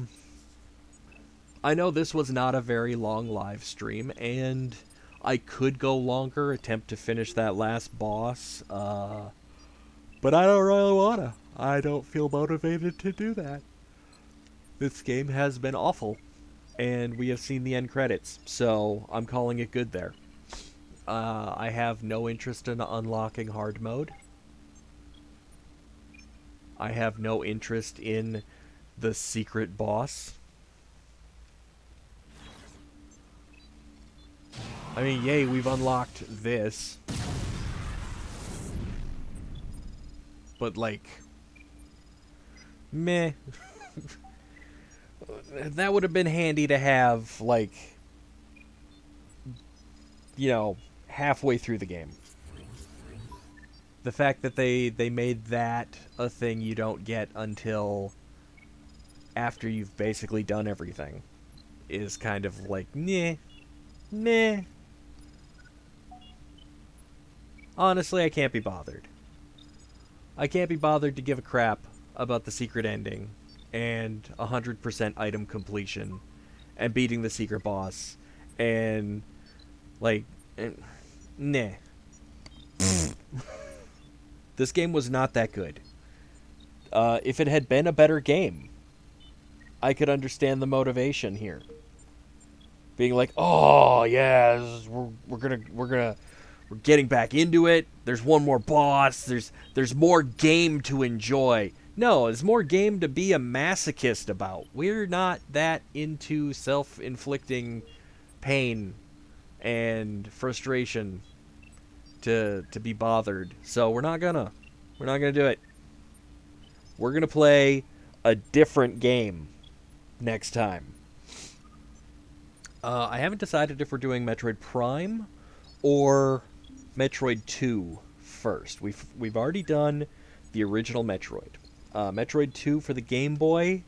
S1: know this was not a very long live stream, and I could go longer, attempt to finish that last boss, but I don't really wanna. I don't feel motivated to do that. This game has been awful, and we have seen the end credits, so I'm calling it good there. I have no interest in unlocking hard mode. I have no interest in the secret boss. I mean, yay, we've unlocked this. But, like, meh. That would have been handy to have, like, you know, halfway through the game. The fact that they made that a thing you don't get until after you've basically done everything is kind of like, meh. Honestly, I can't be bothered. I can't be bothered to give a crap about the secret ending and 100% item completion and beating the secret boss and, like, nah. This game was not that good. If it had been a better game, I could understand the motivation here. Being like, oh yeah, we're getting back into it. There's one more boss. There's more game to enjoy. No, there's more game to be a masochist about. We're not that into self-inflicting pain and frustration to be bothered. So we're not gonna do it. We're gonna play a different game next time. I haven't decided if we're doing Metroid Prime or Metroid 2 first. We've already done the original Metroid. Metroid 2 for the Game Boy,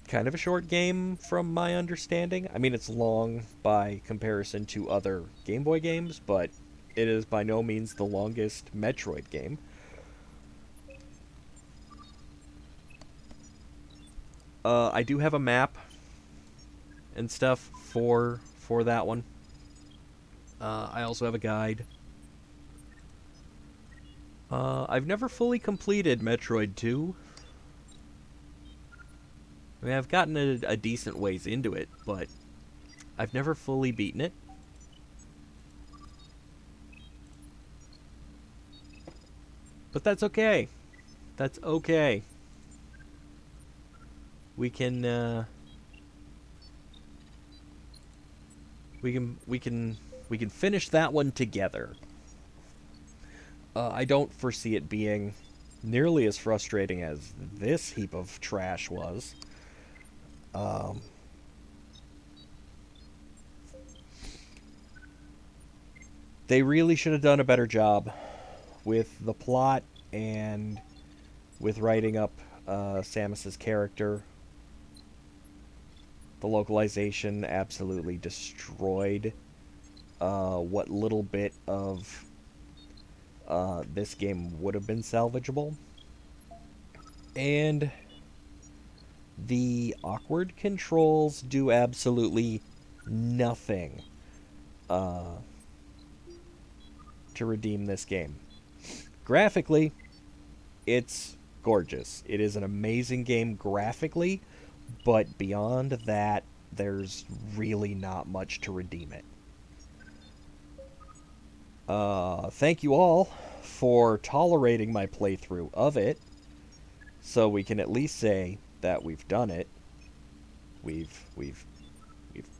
S1: kind of a short game from my understanding. I mean, it's long by comparison to other Game Boy games, but it is by no means the longest Metroid game. I do have a map and stuff for that one. I also have a guide. I've never fully completed Metroid 2. I mean, I've gotten a decent ways into it, but I've never fully beaten it. But that's okay. That's okay. We can finish that one together. I don't foresee it being nearly as frustrating as this heap of trash was. They really should have done a better job with the plot and with writing up Samus's character. The localization absolutely destroyed what little bit of this game would have been salvageable. And the awkward controls do absolutely nothing to redeem this game. Graphically, it's gorgeous. It is an amazing game graphically, but beyond that, there's really not much to redeem it. Thank you all for tolerating my playthrough of it, so we can at least say that we've done it. We've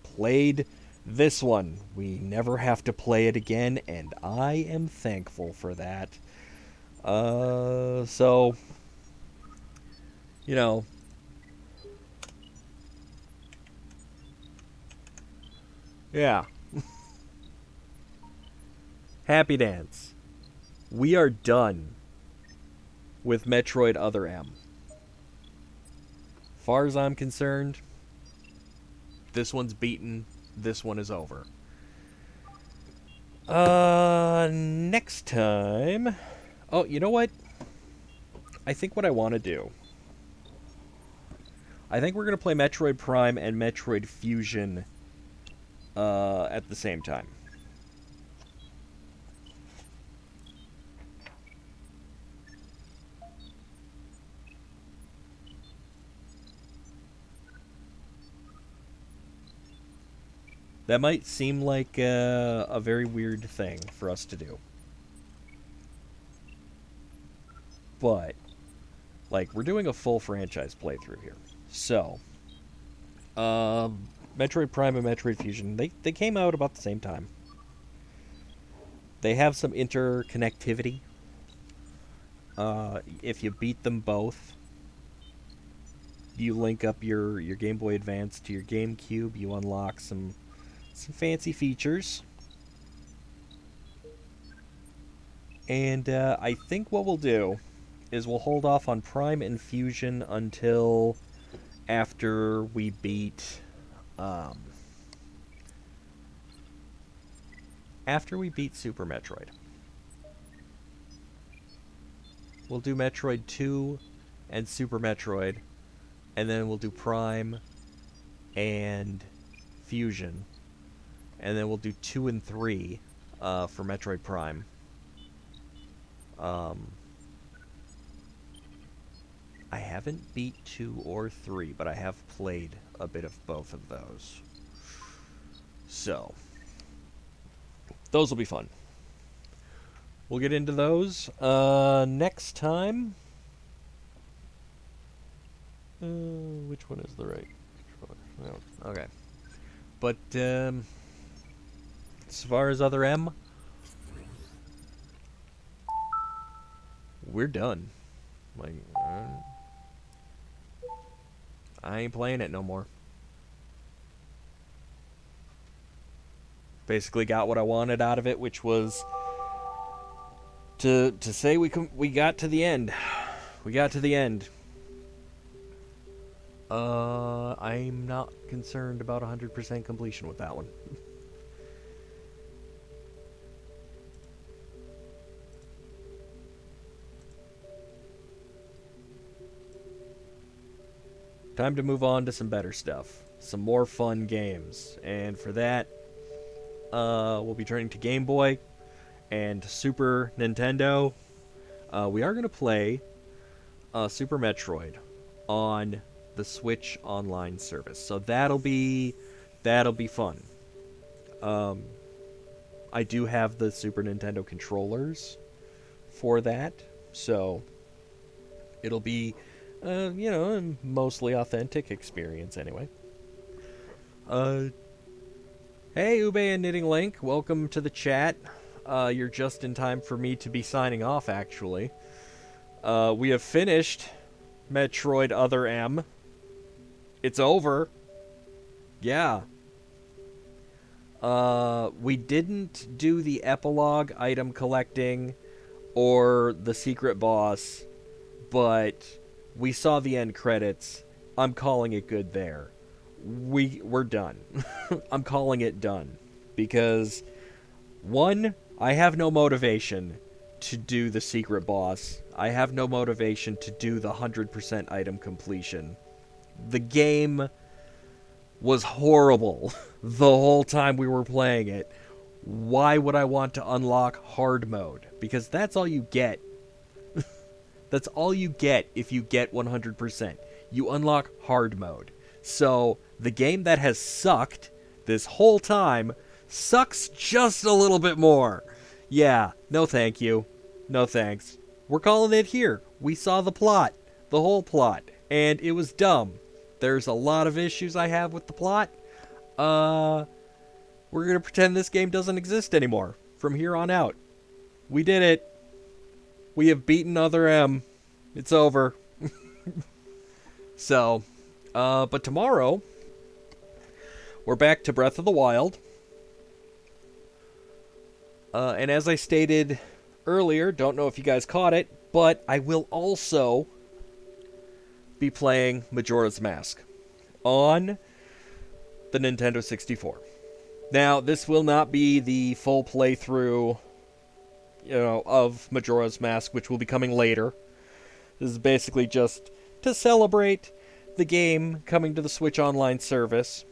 S1: played this one. We never have to play it again, and I am thankful for that. So, you know, yeah. Happy Dance. We are done with Metroid Other M. Far as I'm concerned, this one's beaten. This one is over. Next time... Oh, you know what? I think what I want to do... I think we're going to play Metroid Prime and Metroid Fusion at the same time. That might seem like a very weird thing for us to do. But, like, we're doing a full franchise playthrough here. So, Metroid Prime and Metroid Fusion, they came out about the same time. They have some interconnectivity. If you beat them both, you link up your Game Boy Advance to your GameCube, you unlock some fancy features. And I think what we'll do is we'll hold off on Prime and Fusion until after we beat Super Metroid. We'll do Metroid 2 and Super Metroid, and then we'll do Prime and Fusion, and then we'll do 2 and 3 for Metroid Prime. I haven't beat 2 or 3, but I have played a bit of both of those. So, those will be fun. We'll get into those next time. Which one is the right controller? No. Okay. But, as far as Other M, we're done. Like, I ain't playing it no more. Basically got what I wanted out of it, which was to say we got to the end. We got to the end. I'm not concerned about 100% completion with that one. Time to move on to some better stuff. Some more fun games. And for that, we'll be turning to Game Boy and Super Nintendo. We are going to play Super Metroid on the Switch Online service. So that'll be fun. I do have the Super Nintendo controllers for that. So it'll be a mostly authentic experience anyway. Hey, Ube and Knitting Link, welcome to the chat. You're just in time for me to be signing off, actually. We have finished Metroid Other M. It's over. Yeah. We didn't do the epilogue item collecting or the secret boss, but we saw the end credits. I'm calling it good there. We're done. I'm calling it done. Because, one, I have no motivation to do the secret boss. I have no motivation to do the 100% item completion. The game was horrible the whole time we were playing it. Why would I want to unlock hard mode? Because that's all you get. That's all you get if you get 100%. You unlock hard mode. So, the game that has sucked this whole time sucks just a little bit more. Yeah, no thank you. No thanks. We're calling it here. We saw the plot. The whole plot. And it was dumb. There's a lot of issues I have with the plot. We're gonna pretend this game doesn't exist anymore. From here on out. We did it. We have beaten Other M. It's over. So, but tomorrow, we're back to Breath of the Wild. And as I stated earlier, don't know if you guys caught it, but I will also be playing Majora's Mask on the Nintendo 64. Now, this will not be the full playthrough, of Majora's Mask, which will be coming later. This is basically just to celebrate the game coming to the Switch Online service.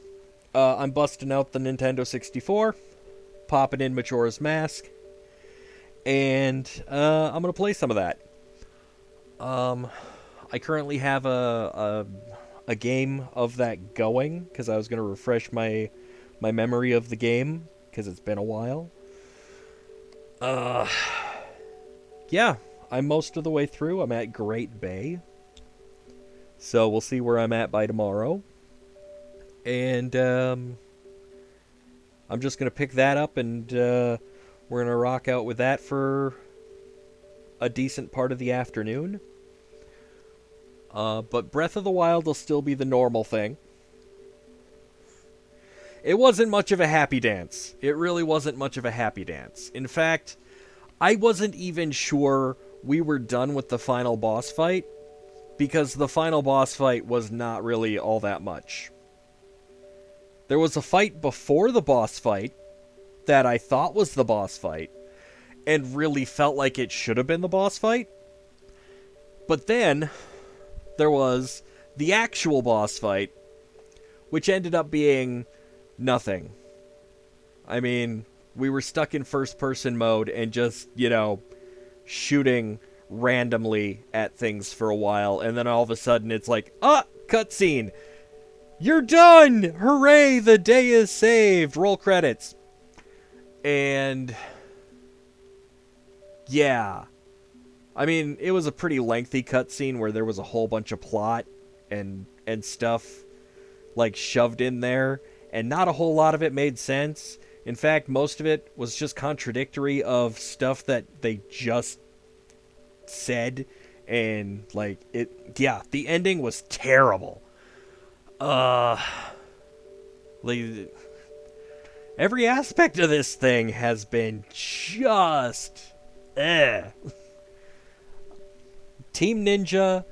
S1: I'm busting out the Nintendo 64, popping in Majora's Mask, and I'm going to play some of that. I currently have a game of that going, because I was going to refresh my memory of the game, because it's been a while. Yeah, I'm most of the way through. I'm at Great Bay. So we'll see where I'm at by tomorrow. And I'm just going to pick that up, and we're going to rock out with that for a decent part of the afternoon. But Breath of the Wild will still be the normal thing. It wasn't much of a happy dance. It really wasn't much of a happy dance. In fact, I wasn't even sure we were done with the final boss fight, because the final boss fight was not really all that much. There was a fight before the boss fight that I thought was the boss fight, and really felt like it should have been the boss fight. But then, there was the actual boss fight, which ended up being nothing. I mean, we were stuck in first-person mode and just, shooting randomly at things for a while, and then all of a sudden it's like, cutscene! You're done! Hooray! The day is saved! Roll credits. And yeah. I mean, it was a pretty lengthy cutscene where there was a whole bunch of plot and stuff shoved in there, and not a whole lot of it made sense. In fact, most of it was just contradictory of stuff that they just said, and the ending was terrible. Every aspect of this thing has been just Team Ninja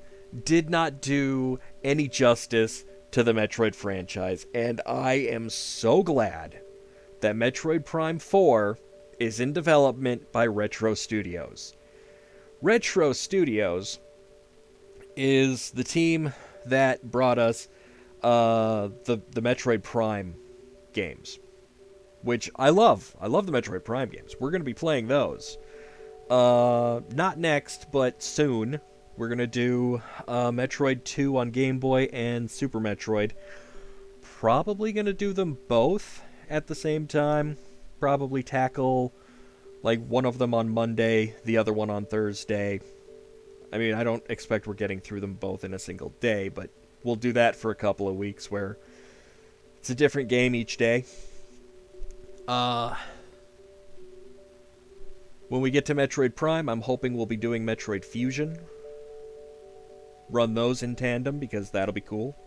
S1: did not do any justice to the Metroid franchise, and I am so glad that Metroid Prime 4 is in development by Retro Studios. Retro Studios is the team that brought us the Metroid Prime games, which I love. I love the Metroid Prime games. We're going to be playing those. Not next, but soon. We're going to do Metroid 2 on Game Boy and Super Metroid. Probably going to do them both at the same time. Probably tackle one of them on Monday, the other one on Thursday. I mean, I don't expect we're getting through them both in a single day, but we'll do that for a couple of weeks where it's a different game each day. When we get to Metroid Prime, I'm hoping we'll be doing Metroid Fusion. Run those in tandem, because that'll be cool.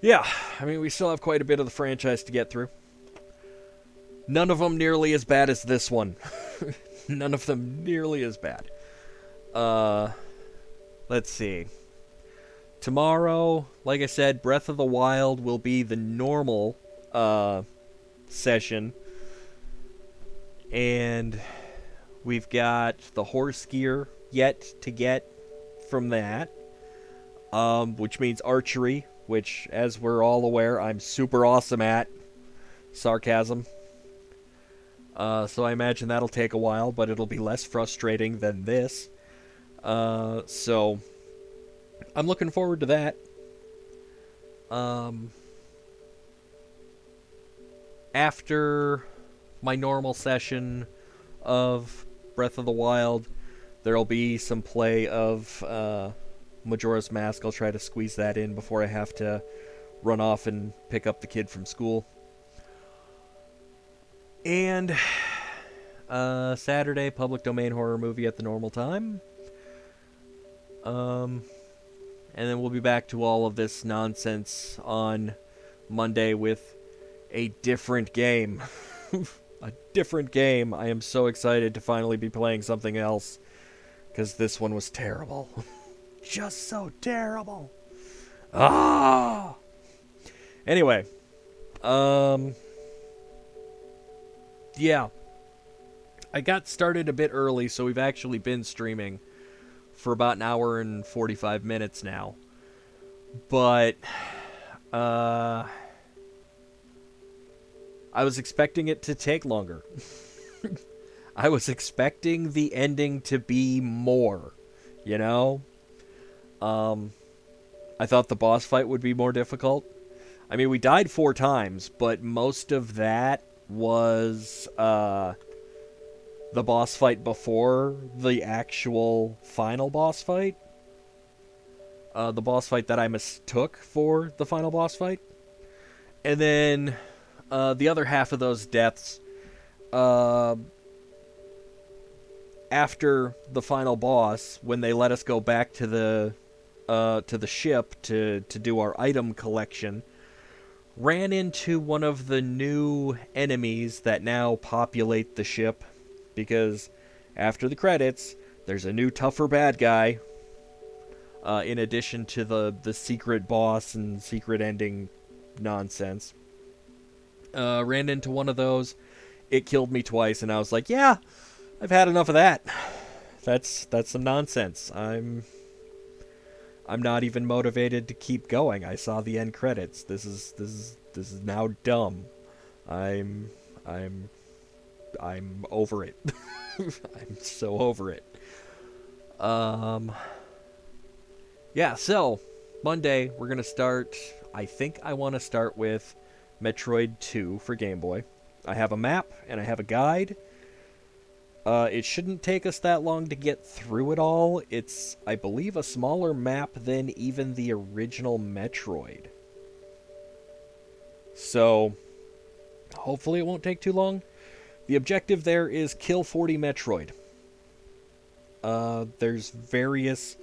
S1: Yeah, I mean, we still have quite a bit of the franchise to get through. None of them nearly as bad as this one. None of them nearly as bad. Let's see. Tomorrow, like I said, Breath of the Wild will be the normal session. And we've got the horse gear yet to get from that. Which means archery, which, as we're all aware, I'm super awesome at. Sarcasm. So I imagine that'll take a while, but it'll be less frustrating than this. So I'm looking forward to that. after my normal session of Breath of the Wild, there'll be some play of Majora's Mask. I'll try to squeeze that in before I have to run off and pick up the kid from school. And Saturday, public domain horror movie at the normal time. And then we'll be back to all of this nonsense on Monday with a different game. A different game. I am so excited to finally be playing something else, because this one was terrible. Just so terrible. Ah! Anyway. Yeah. I got started a bit early, so we've actually been streaming for about an hour and 45 minutes now. But, I was expecting it to take longer. I was expecting the ending to be more, you know? I thought the boss fight would be more difficult. I mean, we died 4 times, but most of that was, the boss fight before the actual final boss fight. The boss fight that I mistook for the final boss fight. And then the other half of those deaths, after the final boss, when they let us go back to the ship to do our item collection, ran into one of the new enemies that now populate the ship, because after the credits, there's a new tougher bad guy, in addition to the secret boss and secret ending nonsense. Ran into one of those. It killed me twice, and I was like, yeah, I've had enough of that. That's some nonsense. I'm not even motivated to keep going. I saw the end credits. This is now dumb. I'm over it. I'm so over it. Yeah, so Monday we're gonna start. I think I want to start with Metroid 2 for Game Boy. I have a map and I have a guide. It shouldn't take us that long to get through it all. It's, I believe, a smaller map than even the original Metroid. So, hopefully it won't take too long. The objective there is kill 40 Metroid. There's various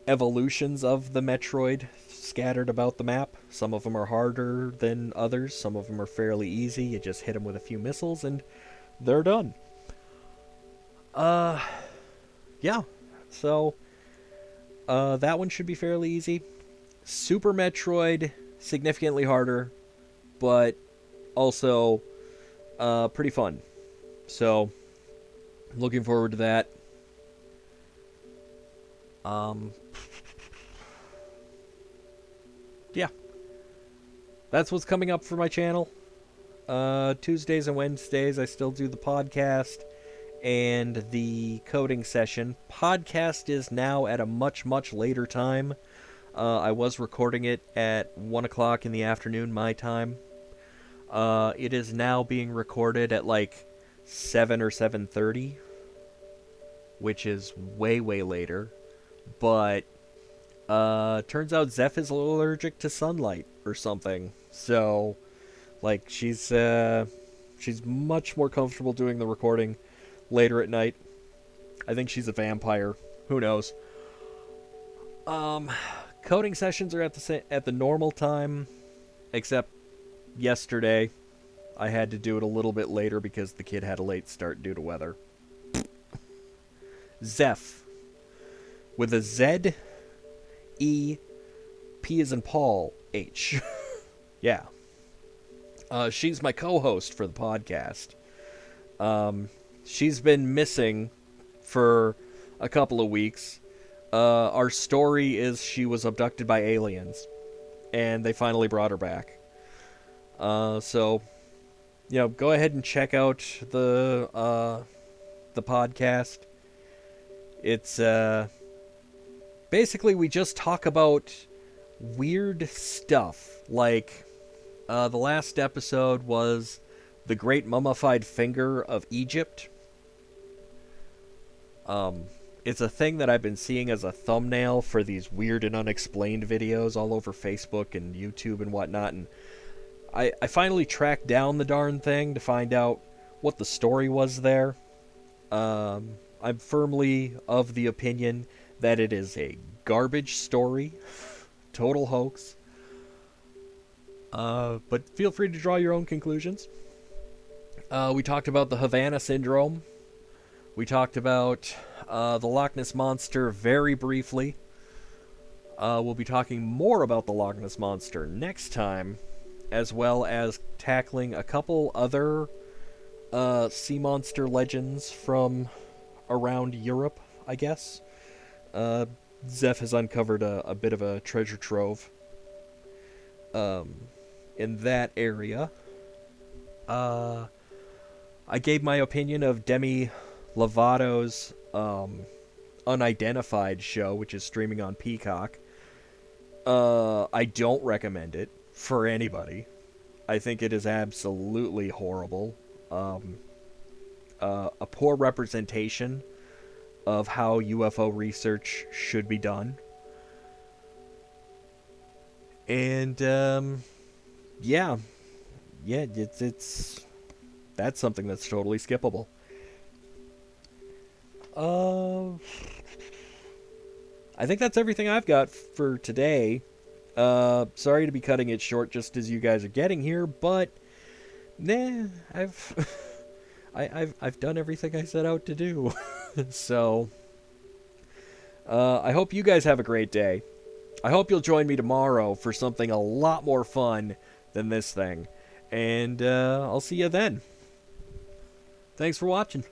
S1: evolutions of the Metroid scattered about the map. Some of them are harder than others. Some of them are fairly easy. You just hit them with a few missiles and they're done. Yeah. So, that one should be fairly easy. Super Metroid, significantly harder, but also, pretty fun. So, looking forward to that. Yeah. That's what's coming up for my channel. Tuesdays and Wednesdays, I still do the podcast and the coding session. Podcast is now at a much, much later time. I was recording it at 1 o'clock in the afternoon, my time. It is now being recorded at like 7 or 7:30, which is way, way later. But turns out Zeph is allergic to sunlight or something. So, like, she's much more comfortable doing the recording later at night. I think she's a vampire. Who knows? Coding sessions are at the normal time, except yesterday I had to do it a little bit later because the kid had a late start due to weather. Zeph, with a Z, E, P as in Paul, H. Yeah. She's my co-host for the podcast. She's been missing for a couple of weeks. Our story is she was abducted by aliens, and they finally brought her back. So, you know, go ahead and check out the podcast. It's basically we just talk about weird stuff. Like the last episode was the Great Mummified Finger of Egypt. It's a thing that I've been seeing as a thumbnail for these weird and unexplained videos all over Facebook and YouTube and whatnot, and I finally tracked down the darn thing to find out what the story was there. I'm firmly of the opinion that it is a garbage story, total hoax. But feel free to draw your own conclusions. We talked about the Havana Syndrome. We talked about the Loch Ness Monster very briefly. We'll be talking more about the Loch Ness Monster next time, as well as tackling a couple other sea monster legends from around Europe, I guess. Zeph has uncovered a bit of a treasure trove in that area. I gave my opinion of Demi Lovato's Unidentified show, which is streaming on Peacock. I don't recommend it for anybody. I think it is absolutely horrible. A poor representation of how UFO research should be done. And, yeah, it's that's something that's totally skippable. I think that's everything I've got for today. Sorry to be cutting it short just as you guys are getting here, but nah, I've done everything I set out to do. So I hope you guys have a great day. I hope you'll join me tomorrow for something a lot more fun than this thing. And I'll see you then. Thanks for watching.